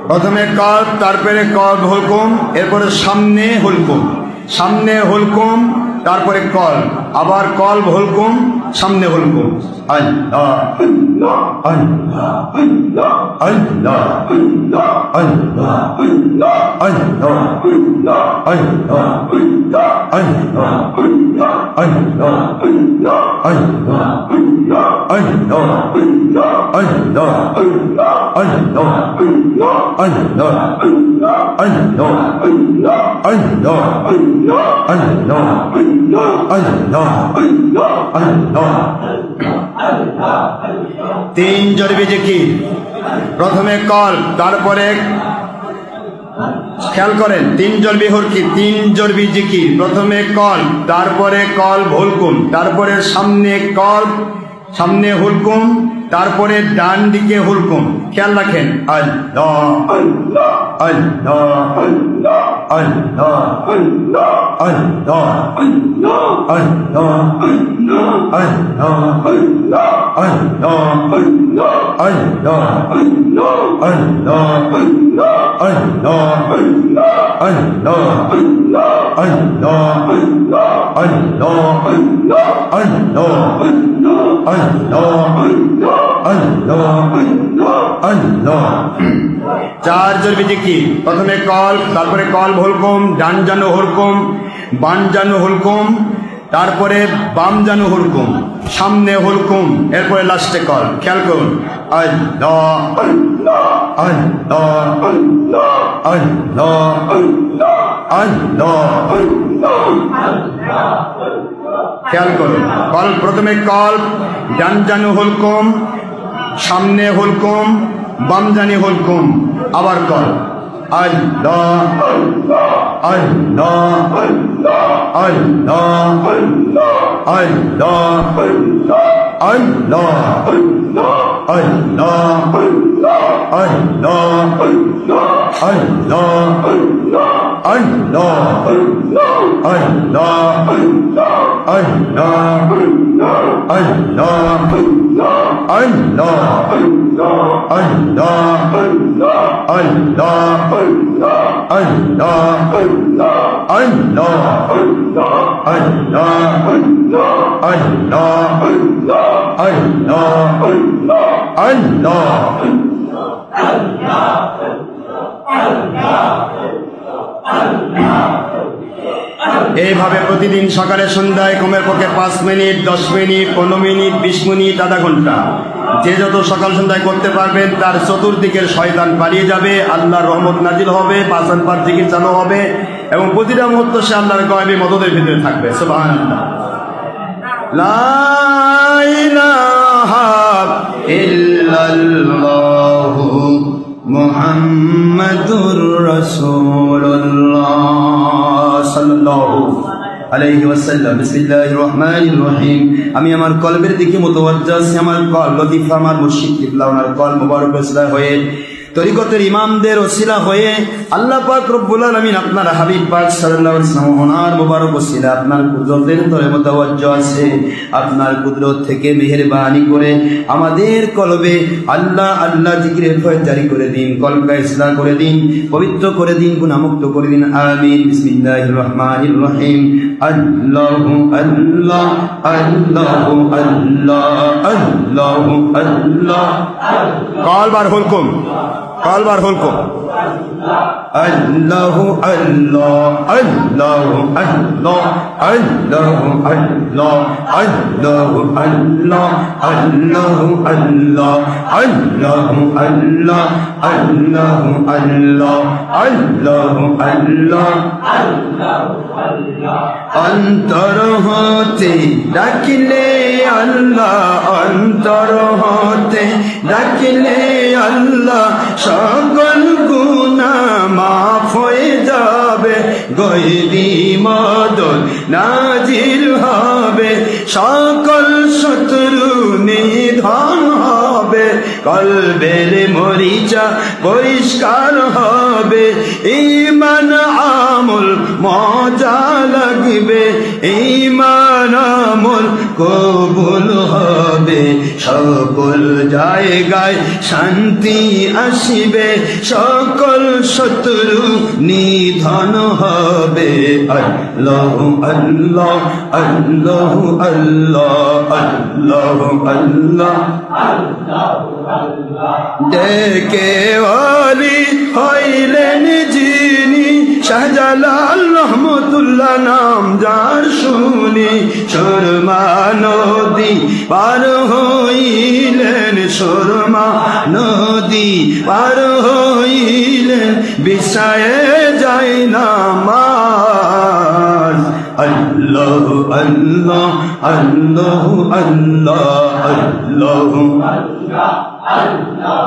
প্রথমে কলব, তারপরে কলব হুলকুম, এরপরে সামনে হুলকুম, সামনে হুলকুম, তারপরে কলব, আবার কলব হুলকুম, সামনে হুলকুম। আল্লাহ আল্লাহ আল্লাহ আল্লাহ আল্লাহ আল্লাহ আল্লাহ আল্লাহ তিন জরবি জিকির। প্রথমে কলব, তারপরে খেয়াল করেন, 3 জরবি হরকি, 3 জরবি জিকির। প্রথমে কল, তারপরে কল ভুলকুম, তারপরে সামনে হুলকুম, তারপরে ডান দিকে হুলকুম। খেয়াল রাখেন, আল্লাহ আল্লাহ আল্লাহ আল্লাহ আল্লাহ আল্লাহ আল্লাহ আল্লাহ চার জরবি জিকির। প্রথমে কল, তারপরে কল ভুলকুম, ডান জানো হুলকুম, বাম জানো হুলকুম, তারপরে বাম জানো হুলকুম, সামনে হুলকুম, এরপরে লাস্টে কল। খেয়াল করুন, আল্লাহ আল্লাহ আল্লাহ আল্লাহ আল্লাহ আল্লাহ। খেয়াল করুন, কল, প্রথমে কল, ডান জানো হুলকুম, সামনে হুলকুম, বাম জানি হুলকুম, আবার কল। আল্লাহ আল্লাহ আল্লাহ আল্লাহ আল্লাহ এইভাবে প্রতিদিন সকালে সন্ধ্যায় কমের পক্ষে 5 মিনিট, 10 মিনিট, 15 মিনিট, 20 মিনিট, আধা ঘন্টা, যে যত সকাল সন্ধ্যায় করতে পারবেন তার চতুর্দিকের শয়তান পালিয়ে যাবে, আল্লাহর রহমত নাজিল হবে, পাঁচান পাঁচ জিকির চালু হবে এবং প্রতিটা মুহূর্ত সে আল্লাহর গায়বী মদদের ভিতরে থাকবে। সুবহানাল্লাহ। লা ইলাহা ইল্লাল্লাহু মুহাম্মাদুর রাসূলুল্লাহ সাল্লাল্লাহু আলাইহি ওয়াসাল্লাম। বিসমিল্লাহির রহমানির রহিম। আমি আমার কলবের দিকে মুতাওয়াজ্জা আছি, আমার কল লতিফা, আমার মুর্শিদ কিবলা ওনার কল মুবারক ওসিলা হয়ে, তরিকতের ইমামদের ওসিলা হয়ে আল্লাহ পাক রব্বুল আলামিন আপনার হাবিব পাক সাল্লাল্লাহু আলাইহি ওয়াসাল্লাম ওনার মুবারক ওসিলা আপনার কুদরতের তরে মুতাওয়াজ্জা আছে। আপনার কুদরত থেকে মেহেরবানি করে আমাদের কলবে আল্লাহ আল্লাহ জিকিরের ফয়েজ জারি করে দিন, কলবকে ইসলাহ করে দিন, পবিত্র করে দিন, গুনাহমুক্ত করে দিন। আমিন। বিসমিল্লাহির রহমানির রহিম। আল্লাহু আল্লাহ আল্লাহু আল্লাহ আল্লাহু আল্লাহ। কলবার হুলকুম, কলবার হুলকুম। আল্লাহু আল্লাহ আল্লাহু আল্লাহ আল্লাহু আল্লাহ আল্লাহু আল্লাহ আল্লাহু আল্লাহ আল্লাহু আল্লাহ আল্লাহু আল্লাহ আল্লাহু আল্লাহ আল্লাহু আল্লাহ। অন্তর হতে ডাকিলে আল্লাহ, অন্তর হতে ডাকিলে আল্লাহ, সকল গুনাহ মাফ হয়ে যাবে, গয়রি মদদ নাজিল হবে, সকল শত্রু নিধন হবে, কলবের মরিচা পরিষ্কার হবে, ঈমান আমল মজা লাগবে, ঈমান আমল কবুল হবে, সকল জায়গায় শান্তি আসিবে, সকল শত্রু নিধন হবে। আল্লাহ আল্লাহ আল্লাহ আল্লাহ আল্লাহ আল্লাহ। ডেকে ওলি হইলেন যিনি, শাহজালাল রহমতুল্লাহ নাম যার শুনি, সুরমা নদী পার হইলেন, সুরমা নদী পার হইলেন, বিছায়ে যায় নামাজ। আল্লাহ আল্লাহ আল্লাহ আল্লাহ আল্লাহ আল্লাহ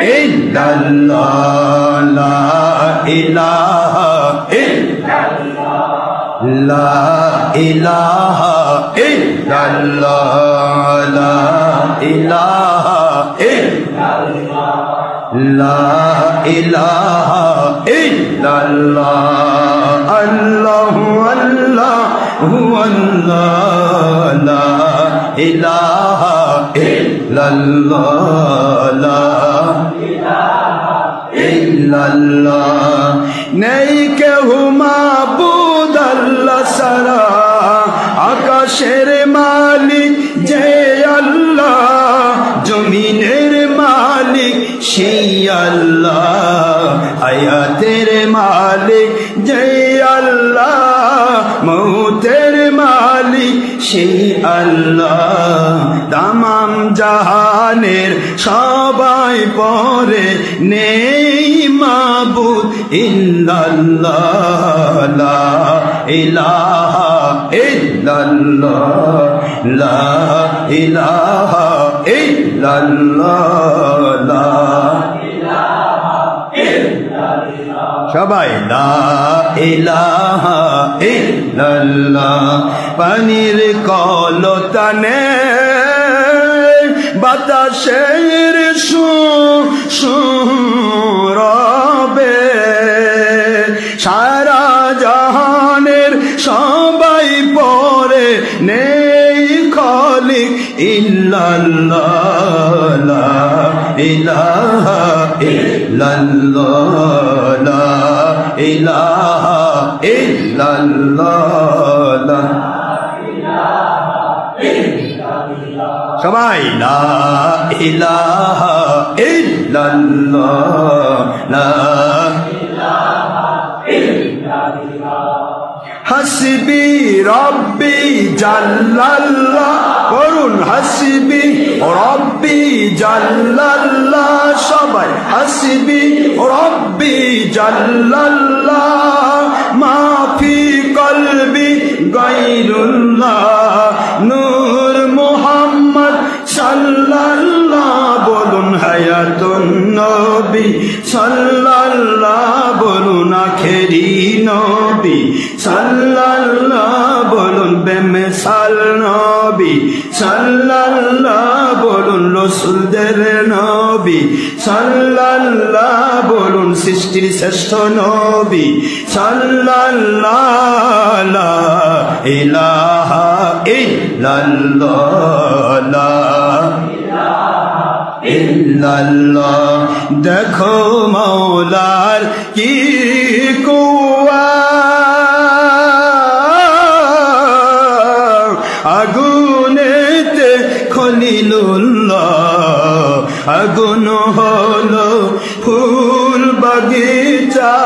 illallah, la ilaha illallah, la ilaha illallah, la ilaha illallah, la ilaha illallah, Allahu Allahu Allah, la ilaha illallah, la ilaha illallah, নেই কেহ মাবুদ আল্লাহ ছাড়া, আকাশের মালিক যে আল্লাহ, জমিনের মালিক সেই আল্লাহ, হায়াতের মালিক যে আল্লাহ, মৌতের মালিক সেই আল্লাহ, তামাম জাহানের সবাই পরে নেই মাবুদ ইল্লাল্লাহ, লা ইলাহা ইল্লাল্লাহ, লা ইলাহা ইল্লাল্লাহ, লা ইলাহা ইল্লাল্লাহ, সবাই লা ইলাহা ইল্লাল্লাহ। পানির কলতানে বাতাসের সুরবে, সারা জাহানের সবাই পরে নেই খলিক ইল্লাল্লাহ, লা ইলাহা ইল্লাল্লাহ, লা ইলাহা ইল্লাল্লাহ, লা সবাই লা ইলাহা ইল্লাল্লাহ, লা ইলাহা ইল্লাল্লাহ, হাসবি রব্বি জাল্লাল্লাহ, করুন হাসবি রব্বি জাল্লাল্লাহ, সবাই হাসবি রব্বি জাল্লাল্লাহ, মাফি কলবি গায়রুল্লাহ, নূর মুহাম্মদ সাল্লাল্লাহ, বলুন হায়াতুন নবী সাল্লাল্লাহ, বলুন আখেরি নবী সাল্লাল্লাহ, বলুন বেমিসাল নবী সাল্লাল্লাহ, বলুন রাসূলদের নবী সাল্লাল্লাহ, বলুন সৃষ্টির শ্রেষ্ঠ নবী সাল্লাল্লাহ, লা ইলাহা ইল্লাল্লাহ, লা ইলাহা ইল্লাল্লাহ। দেখো মওলার কি কুওয়াত, আগুনেতে খলিলুল্লাহ, আগুন হলো ফুল বাগিচা,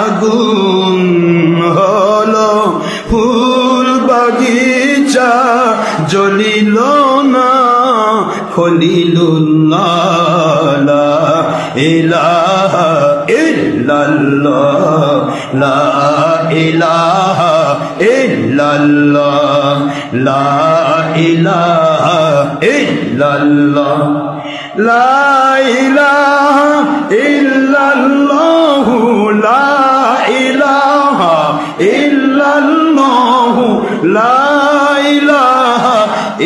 আগুন হলো ফুল বাগিচা, জ্বলিল না খলিলুল্লাহ, লা ইলাহা ইল্লাল্লাহ, লা ইলাহা ইল্লাল্লাহ, লা ইলাহা ইল্লাল্লাহ, লা ইলাহা ইল্লাল্লাহ, লা ইলাহা ইল্লাল্লাহ, লা ইলাহা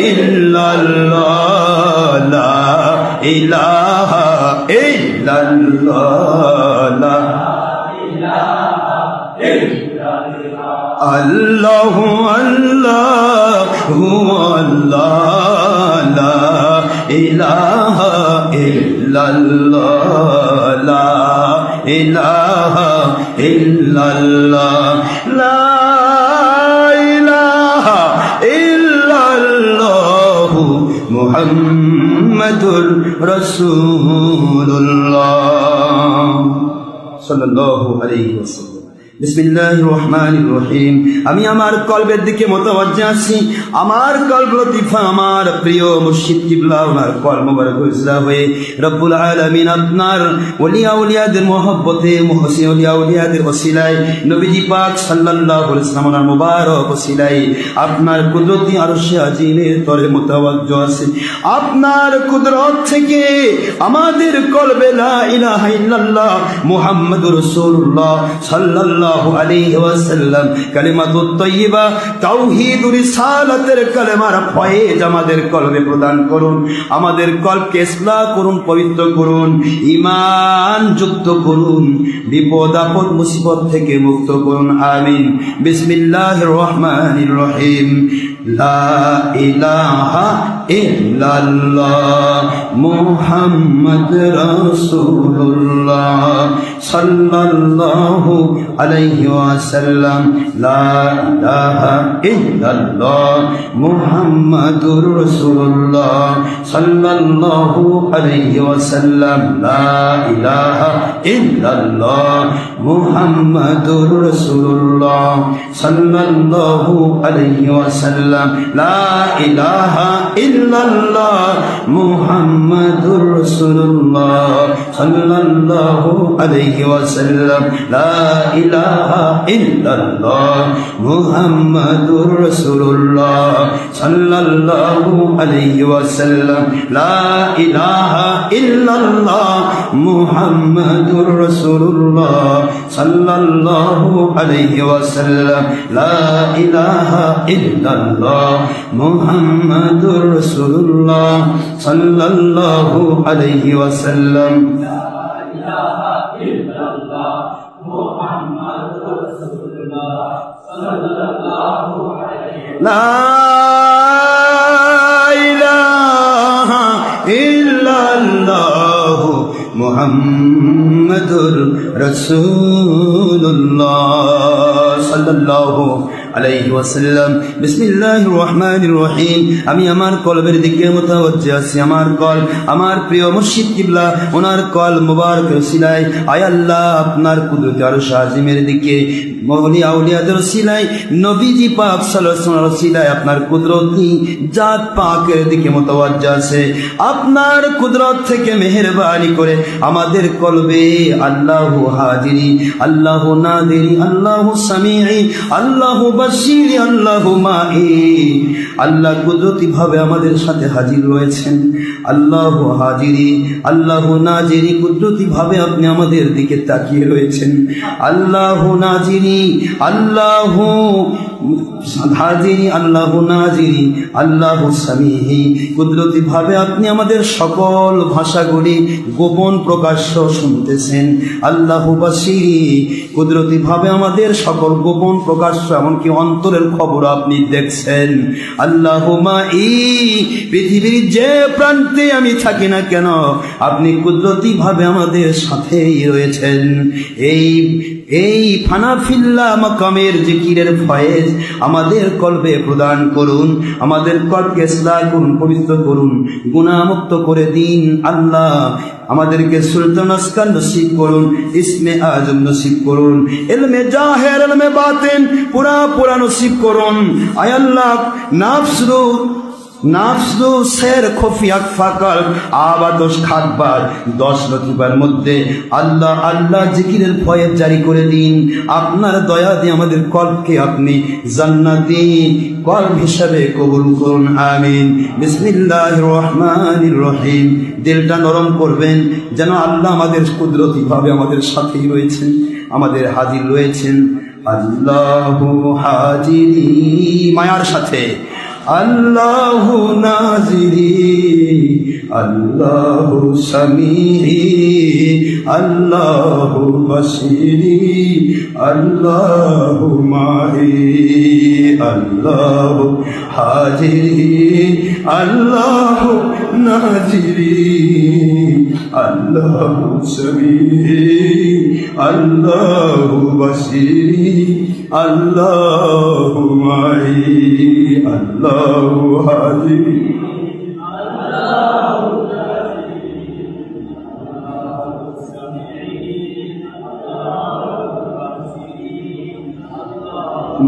ইল্লাল্লাহ, লা ইলাহা ইল্লাল্লাহ, লা ইলাহা ইল্লাল্লাহ, আল্লাহু আল্লাহু আল্লাহ, লা ইলাহা ইল্লাল্লাহ, লা ইলাহা ইল্লাল্লাহ, লা ইলাহা ইল্লাল্লাহ, মুহাম্মাদুর রাসূলুল্লাহ সাল্লাল্লাহু আলাইহি ওয়াসাল্লাম। বিসমিল্লাহির রহমানির রহিম। আমি আমার কলবের দিকে মুতাওয়াজ্জিহ আছি। আমার কলব লতিফা, আমার প্রিয় মুর্শিদ কিবলা ওনার কলব মোবারক হুজরা হয়ে রব্বুল আলামিন আপনার ওলিয়া উলিয়াদের মহব্বতে, মুহসিন ওলিয়া উলিয়াদের ওসিলায়, নবীজি পাক সাল্লাল্লাহু আলাইহি ওয়াসাল্লাম ওনার মুবারক ওসিলায় আপনার কুদরতি আরশে আজিমের তরে মুতাওয়াজ্জিহ আছি। আপনার কুদরত থেকে আমাদের কলবে লা ইলাহা ইল্লাল্লাহ মুহাম্মাদুর রাসূলুল্লাহ সাল্লাল্লাহু আলাইহি ওয়াসাল্লাম কালিমাতুত তাইয়্যিবা তাওহীদুর রিসালাতের কালেমার ফয়েজ আমাদের কলবে প্রদান করুন। আমাদের কলবকে ইসলাহ করুন, পবিত্র করুন, ঈমান যুক্ত করুন, বিপদ আপদ মুসিবত থেকে মুক্ত করুন। আমিন। বিসমিল্লাহির রহমানির রহিম। লা ইলাহা ইল্লাল্লাহ মুহাম্মদ রাসূলুল্লাহ সাল্লাল্লাহু আলাইহি ওয়াসাল্লাম। লা ইলাহা ইল্লাল্লাহ মুহাম্মাদুর রাসূলুল্লাহ সাল্লাল্লাহু আলাইহি ওয়াসাল্লাম। লা ইলাহা ইল্লাল্লাহ মুহাম্মাদুর রাসূলুল্লাহ সাল্লাল্লাহু আলাইহি ওয়াসাল্লাম। লা ইলাহা ইল্লাল্লাহ মুহাম্মাদুর রাসূলুল্লাহ সাল্লাল্লাহু আলাইহি ওয়াসাল্লাম। লা ইলাহা ইল্লাল্লাহ মুহাম্মাদুর রাসূলুল্লাহ সাল্লাল্লাহু আলাইহি ওয়াসাল্লাম। লা ইলাহা ইল্লাল্লাহ মুহাম্মাদুর রাসূলুল্লাহ সাল্লাল্লাহু আলাইহি ওয়াসাল্লাম। লা ইলাহা ইল্লাল্লাহ মুহাম্মাদুর রাসূলুল্লাহ সাল্লাল্লাহু আলাইহি ওয়াসাল্লাম। লা ইলাহা ইল্লাল্লাহ মুহাম্মাদুর রাসূলুল্লাহ সাল্লাল্লাহু আলাইহি ওয়াসাল্লাম। বিসমিল্লাহির রহমানির রহিম। আমি আমার কলবের দিকে মুতাওয়াজ্জিহ আছি। আমার কল আমার প্রিয় মুর্শিদ কিবলা ওনার কল মুবারক ওসিলায়, আয় আল্লাহ আপনার কুদরতি আরশ আজিমের দিকে, ওলিয়া উলিয়াদের ওসিলায়, নবীজি পাক সাল্লাল্লাহু আলাইহি ওয়াসাল্লামের ওসিলায় আপনার কুদরতি জাত পাকের দিকে মুতাওয়াজ্জিহ আছে। আপনার কুদরত থেকে মেহেরবানি করে আমাদের কলবে আল্লাহু হাজিরি, আল্লাহু নাদিরি, আল্লাহু সামিঈ, আল্লাহু বাসিরি, আল্লাহু মাই। আল্লাহ কুদরতি ভাবে আমাদের সাথে হাজির রয়েছেন। আল্লাহু হাজিরি, আল্লাহু নাজিরি, কুদরতি ভাবে আপনি আমাদের দিকে তাকিয়ে রয়েছেন। আল্লাহু নাজিরি, আল্লাহু হাজিরি, আল্লাহু নাজিরি, আল্লাহু সামিহি, কুদরতি ভাবে আপনি আমাদের সকল ভাষাগুলি গোপন প্রকাশ্য শুনতেছেন। আল্লাহু বাসিরি, কুদরতি ভাবে আমাদের সকল গোপন প্রকাশ্য এমনকি অন্তরের খবর আপনি দেখছেন। আল্লাহু মাই, পৃথিবীর যে প্রান্তে আমি থাকি না কেন আপনি কুদরতি ভাবে আমাদের সাথেই রয়েছেন। এই ফানাফিল্লাহ মাকামের জিকিরের ফয়েজ আমাদের কলবে প্রদান করুন। আমাদের কলবকে ইসলাহ করুন, পবিত্র করুন, গুনাহমুক্ত করে দিন। আল্লাহ আমাদেরকে সুলতান আসকার নসিব করুন, ইসমে আজম নসিব করুন, ইলমে জাহের ইলমে বাতিন পুরা নসিব করুন। আয় আল্লাহ নাফসু সের খফিয়া ফাকাল আবাদশ খাতবার 10 লতিফার মধ্যে আল্লাহ আল্লাহ জিকিরের ফয়েজ জারি করে দিন। আপনার দয়া দিয়ে আমাদের কলবকে আপনি জান্নাতি কলব হিসাবে কবুল করুন। আমিন। বিসমিল্লাহির রহমানির রহিম। দিলটা নরম করবেন যেন আল্লাহ আমাদের কুদরতি ভাবে আমাদের সাথেই রয়েছেন, আমাদের হাজির রয়েছেন। আল্লাহু হাজিরি, মায়ার সাথে আল্লাহু নাজিরি, আল্লাহু সামিহি, আল্লাহু বাসিরি, আল্লাহু মাহি, আল্লাহু হাজিরি, আল্লাহু নাজিরি, আল্লাহু সামিহি, আল্লাহু বাসিরি, আল্লাহু মাহি, আল্লাহু হাজিরি, আল্লাহু নাজিরি, আল্লাহু সামিঈ, আল্লাহু বাসির,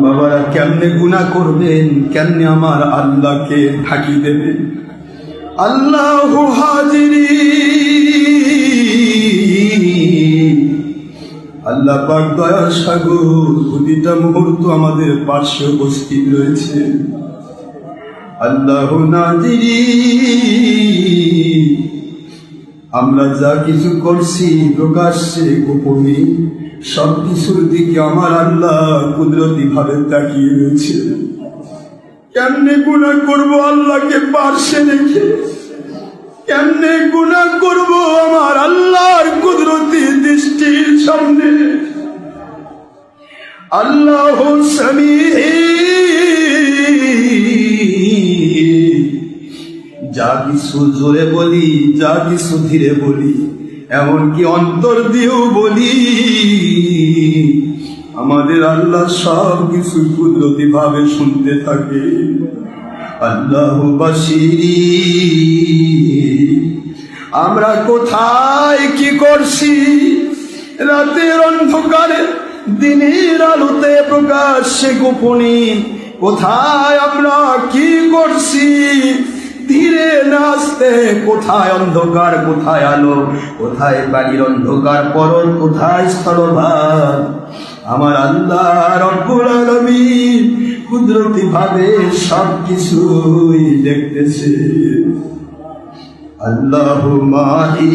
বাবারা কেমনে গুনাহ করবেন, কেমনে আমার আল্লাহকে ফাঁকি দেবেন? আল্লাহু হাজিরি, আল্লাহ পাক দয়ার সাগর প্রতিটা মুহূর্ত আমাদের পাশে উপস্থিত রয়েছে। আল্লাহু নাজিরি, আমরা যা কিছু করছি প্রকাশ্যে গোপনে সব কিছুর দিকে আমার আল্লাহ কুদরতি ভাবে তাকিয়ে রয়েছে। কেমনে গুনাহ করব আল্লাহকে পাশে রেখে? কেমনে গুনাহ করব আমার আল্লাহর কুদরতি দৃষ্টির সামনে? আল্লাহু সামিঈ, যা কিছু জোরে বলি, যা কিছু ধীরে বলি, এমনকি অন্তর দিয়েও বলি, আমাদের আল্লাহ সব কিছু কুদরতি ভাবে শুনতে থাকে। আল্লাহু বাসিরি, আমরা কোথায় কি করছি, রাতের অন্ধকারে দিনের আলোতে প্রকাশ্যে গোপনে কোথায় আমরা কি করছি, ধীরে নাচতে কোথায় অন্ধকার কোথায় আলো, কোথায় বাড়ির অন্ধকার পরন কোথায় স্থলভাগ, আমার আল্লাহ রব্বুল আলামিন কুদরতি ভাবে সবকিছুই দেখতেছে। আল্লাহু মাহি,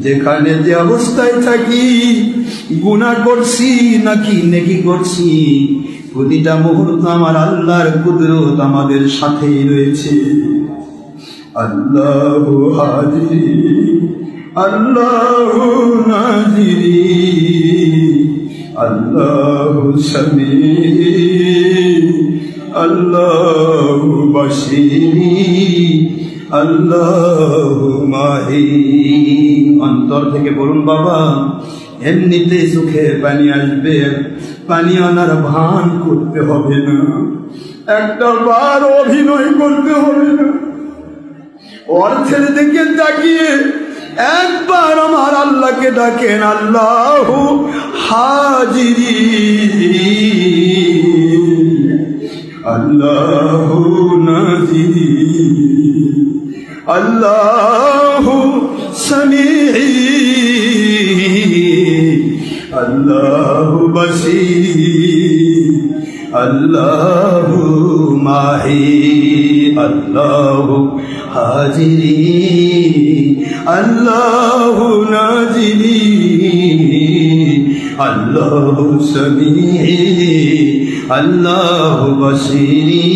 যেখানে যে অবস্থায় থাকি, গুনাহ করছি নাকি নেকি করছি, প্রতিটা মুহূর্ত আমার আল্লাহর কুদরত আমাদের সাথেই রয়েছে। আল্লাহু হাজিরি, আল্লাহু নাজিরি, আল্লাহু সামিঈ, আল্লাহু বাসিরি, আল্লাহু মাহি। অন্তর থেকে বলুন বাবা, এমনিতে চোখে পানি আসবে, পানি আনার ভান করতে হবে না, একটা বার অভিনয় করতে হবে না, অর্থের দিকে তাকিয়ে একবার আমার আল্লাহকে ডাকেন, আল্লাহু হাজিরি, আল্লাহু নাজিরি, আল্লাহু সামিঈ, আল্লাহু বাসীর, আল্লাহু মাহি, আল্লাহু হাজিরি, আল্লাহু নাজিরি, আল্লাহু সামিঈ, আল্লাহু বাসীরি,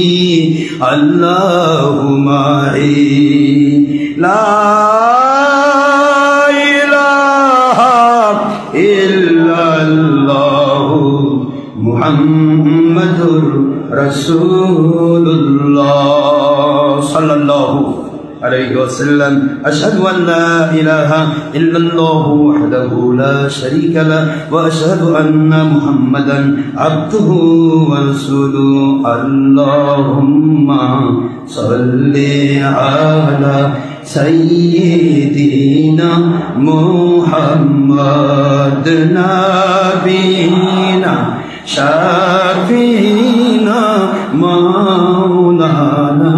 আল্লাহু মাহি। লা ইলাহা ইল্লাল্লাহু মুহাম্মাদুর রাসূলুল্লাহ সাল্লাল্লাহু আলাইহি ওয়াসাল্লাম। আশহাদু আন লা ইলাহা ইল্লাল্লাহু ওয়াহদাহু লা শারীকা লাহু ওয়া আশহাদু আন্না মুহাম্মাদান আবদুহু ওয়া রাসূলুহু। আল্লাহুম্মা সাল্লি আলা সাইয়্যিদিনা মুহাম্মাদ নাবিনা শাফিনা মাওলানা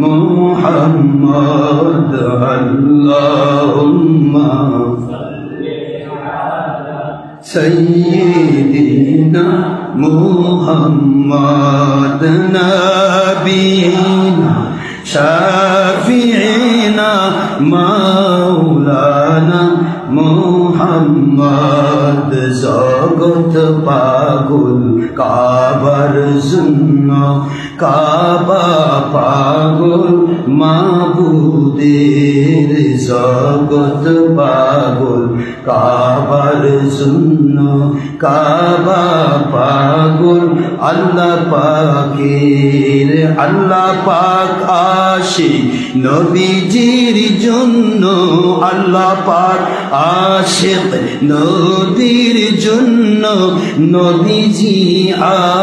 মুহাম্মদ। আল্লাহুম্মা সাইয়্যিদিনা মুহাম্মদ নাবিনা শাফিনা মাওলানা মুহাম্মদ। জগত পাগল কাবার জন্য, কাবা পাগল মাবুদের, জগত পাগল কাবার জন্য, কাবা পাগল আল্লাহ পাকের। আল্লাহ পাক আসে নবীজির জন্য, আল্লাহ পাক আশিক নবীর জন্য, নবীজি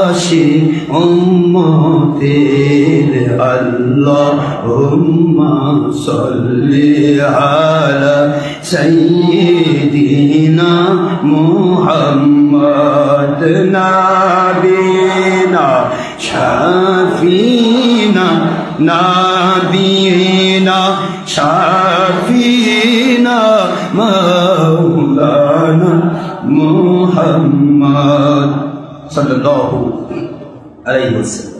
আসে উম্মতের। আল্লাহুম্মা সাল্লি আলা সাইয়্যিদিনা মুহাম্মাদ। نبينا شفينا مولانا محمد صلى الله عليه وسلم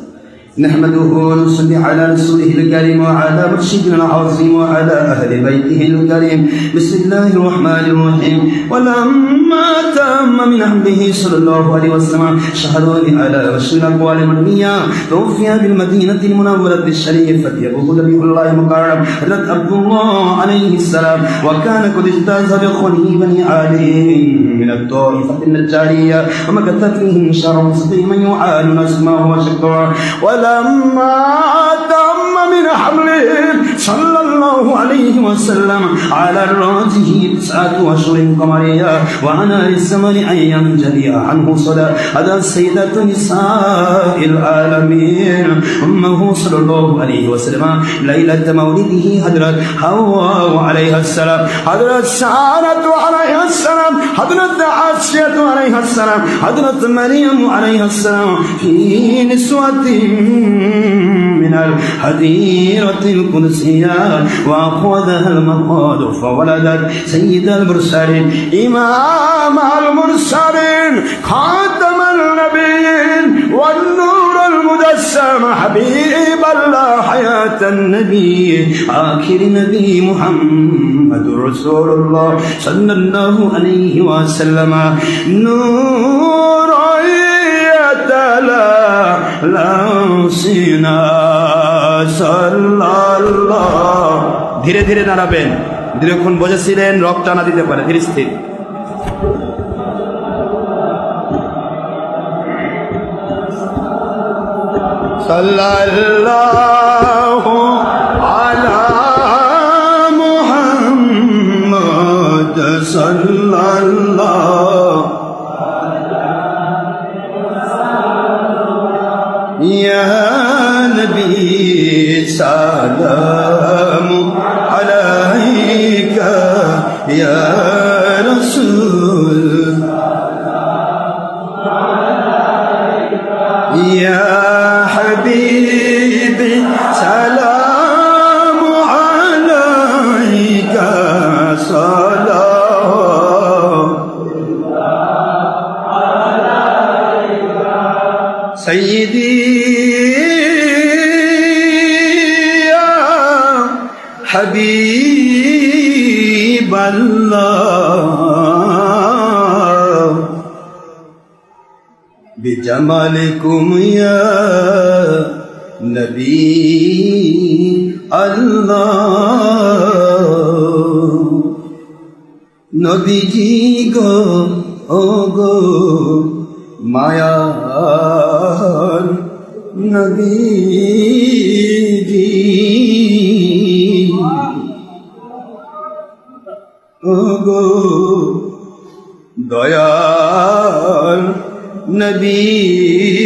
نحمده ونصلي على رسوله الكريم وعلى مرشدنا العظيم وعلى أهل بيته الكريم بسم الله الرحمن الرحيم ولما تم من حمده صلى الله عليه وسلم شهر على رسول الأقوال المرمية توفي بالمدينة المنورة الشريفة أبوه نبي الله مكرم حضرت عبد الله عليه السلام وكان قد اجتاز بخلي بني عادل من الطائفة النجارية ومكث فيهم شهر مستقيما يعانون اسمه وشكره ولما تم من حمله صلى الله عليه وسلم على الراجح 9 أشهر قمرية وعلى الزمن أيام جلية عنه صلاة هذا السيدة نساء العالمين أمه صلى الله عليه وسلم ليلة مولده حضرت حواء عليها السلام حضرت سارة عليها السلام حضرت عائشة عليها السلام حضرت مريم عليها السلام في نسوة من الحديرة القدسية وأخذها المقاد فولدت سيد المرسلين إمام المرسلين خاتم النبيين والنور المجسم حبيب الله حياة النبي آخر نبي محمد رسول الله صلى الله عليه وسلم نور ধীরে ধীরে নাড়াবেন দীর্ঘক্ষণ বসেছিলেন রক টানা দিতে পারে ধীরে স্থির সাল্লাল্লাহু আলা মুহাম্মদ সাল্লাল্লাহু يا نبي سلام عليك يا رسول يا حبيبي سلام عليك سيدي يا حبيب الله بجمالكم يا نبي الله نبيجي গো ও গো মায়ার নবীজি ওগো দয়াল নবীজি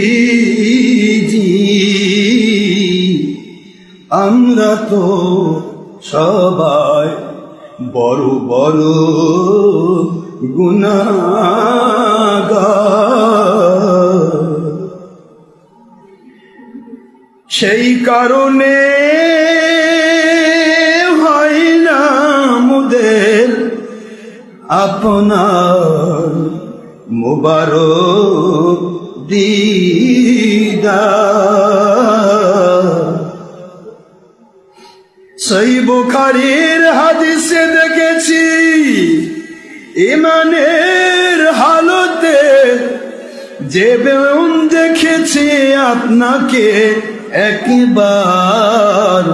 আমরা তো সবাই বড় বড় গুনাহগার সেই কারণে হয় না মুদের আপনার মুবারক দিদার সহিহ বুখারীর হাদিসে দেখেছি ইমানের হালতে যে বেউন দেখেছে আপনাকে একবার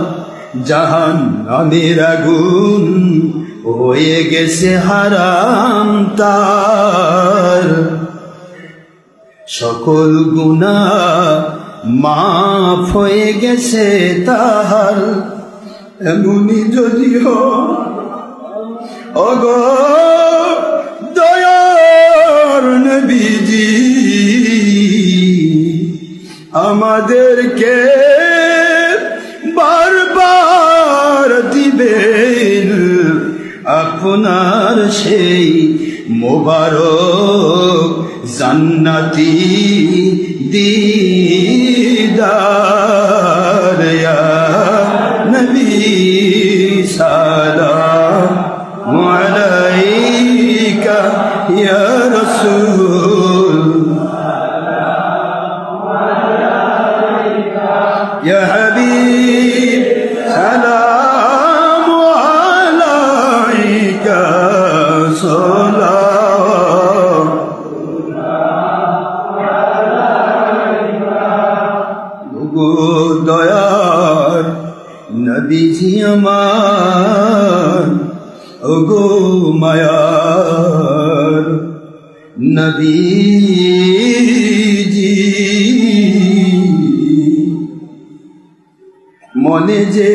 জাহান্নামের আগুন হয়ে গেছে হারাম তার সকল গুনাহ মাফ হয়ে গেছে তার এমনি যদি ওগো দয়ার নবীজি আমাদেরকে বারবার দিবেন আপনার সেই মোবারক জান্নাতি দিদার ইয়া সালাম আলাইকা ইয়া রাসূল ইয়া হাবিব সালাম আলাইকা সালাম গো দয়ার নবীজি আমার ওগো মায়ার নবীজি মনে যে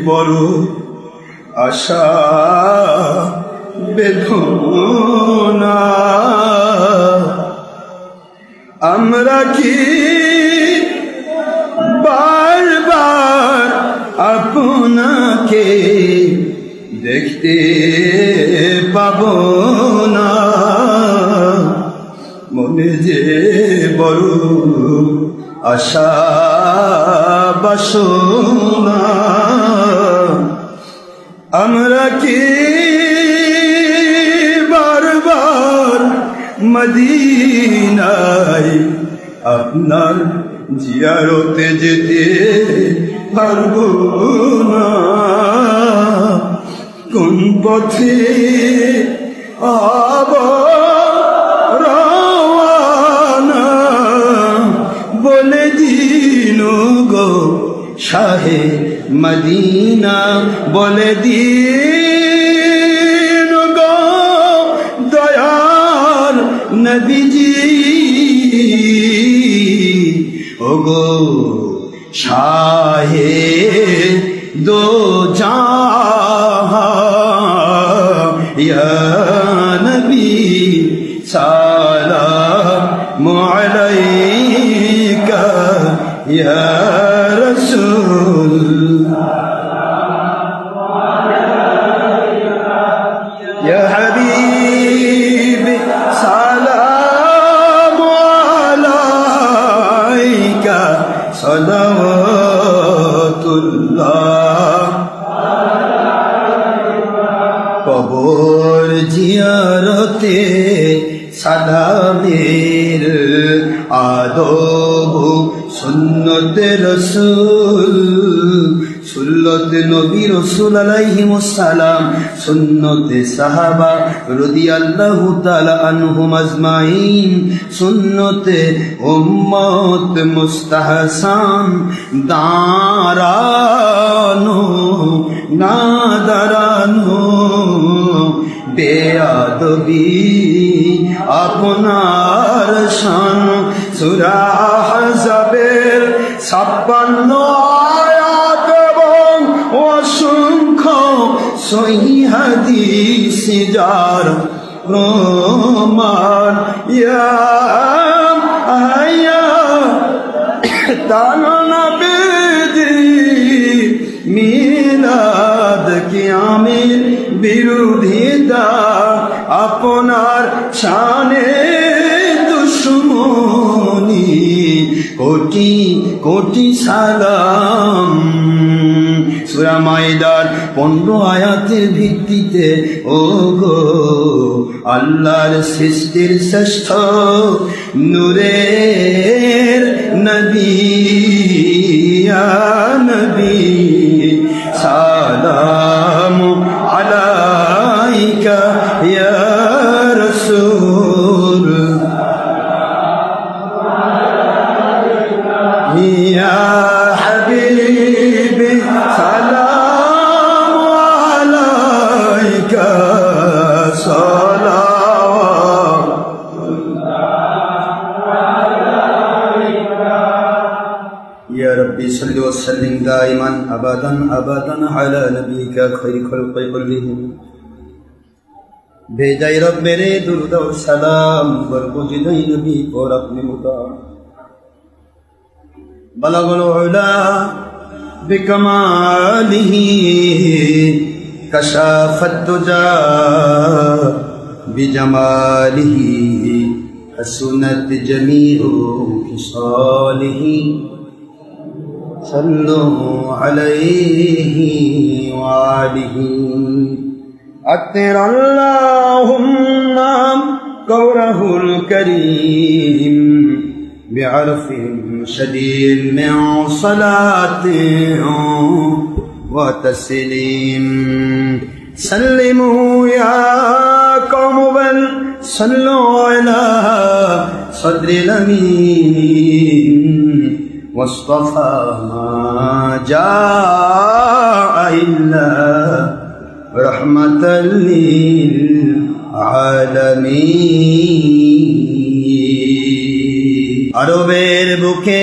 বড় আশা বেদনা আমরা কি বারবার আপনাকে দেখতে পাব না মনে যে বড় আশা বাসনা আমরা কি বারবার মদিনায় আপনার জিয়ারতে যেতে পারবো না কোন পথে রওয়ানা বলে দিন গো শাহে মদিনা বলে দিন গো দয়ার নবীজি ওগো শাহে দো জাহান ইয়া নবী সালাম আলাইকা ইয়া রাসূল ইয়া হাবিব সালাম আলাইকা সালাওয়াতুল্লাহ কবর জিয়ারতে সালামের আদব সুন্নতে রসুল সুন্নতে নবী রসুল আলাইহিমুস সালাম সুন্নতে সাহাবা রাদিয়াল্লাহু তাআলা আনহুম আজমাইন সুন্নতে উম্মত মুস্তাহসান দাঁড়ানো না দাঁড়ানো বেয়াদবি আপনার শান সূরা আহজাবের 56 আয়াত এবং অসংখ্য সহিহ হাদিস যার প্রমাণ ইয়া আয়া তানা বেদি মিলাদ কিয়ামের বিরোধিতা আপনার শানে দুশ্মনী কোটি কোটি সালাম সূরা মাইদার 15 আয়াতের ভিত্তিতে ও গো আল্লাহর সৃষ্টির শ্রেষ্ঠ নূরের নবী ইয়া নবী সালাম আলাইকা ইয়া রাসূল ইয়া হাবিবি সালাম আলাইকা يا ربي صل وسلم دائما ابدا ابدا على نبيك خير خلق كلهم भेजाई रब मेरे दुरूद और सलाम बरगुज़िदाई नबी पर अपने मुता बलगुल उला बिकमालिही कशाफत दुजा बिजमालिही हसनत जमीउ खिसालिही صلوا عليه وآله أطر اللهم قوله الكريم بعرف شديد من صلاة وتسليم سلموا يا قوم بل صلوا على صدر الأمين واصطفى ما جاء إلا رحمة للعالمين আরবের বুকে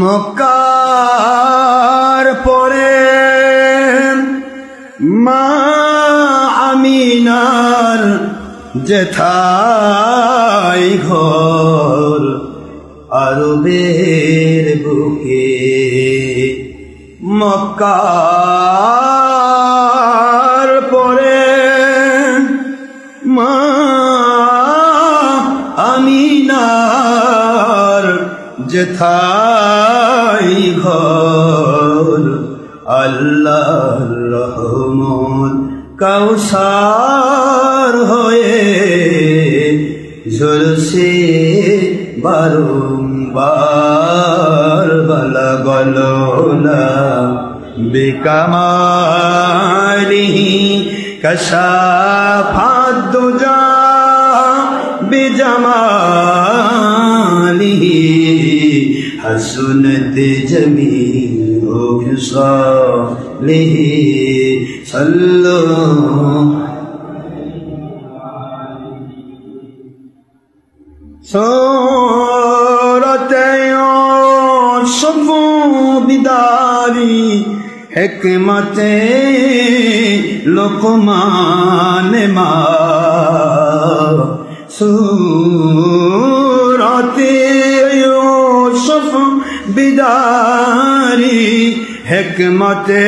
মক্কার পরে মা আমিনার যেথাই ঘর আরবের বুকে মক্কার পরে মা আমিনার যেথাই ঘর আল্লাহর রহমত কাউসার হয়ে ঝরছে বারংবার বালাগলনা বিকামালিহি কাশাফাত দুজা বিজামালিহি হাসুনত জমিউ খিসালিহি সাল্লু सूरते युसूफ बिदारी हिकमते लुकमान मा सूरते युसूफ बिदारी हिकमते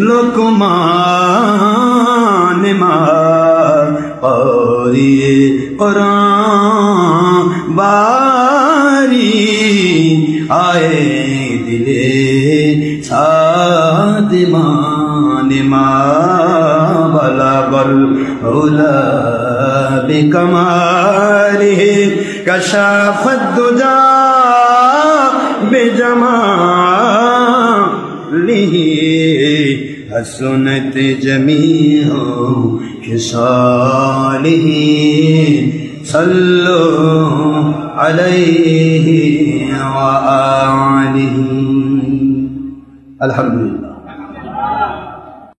लुकमान मा पढ़िए कुरान बारी आए दिले सादिमान मा बलगल उला बिकमालिहि कशाफत दुजा बिजमालिहि हसनत जमीउ खिसालिहि सल्लु अलैहि व आलिहि। अल्हम्दुलिल्लाह।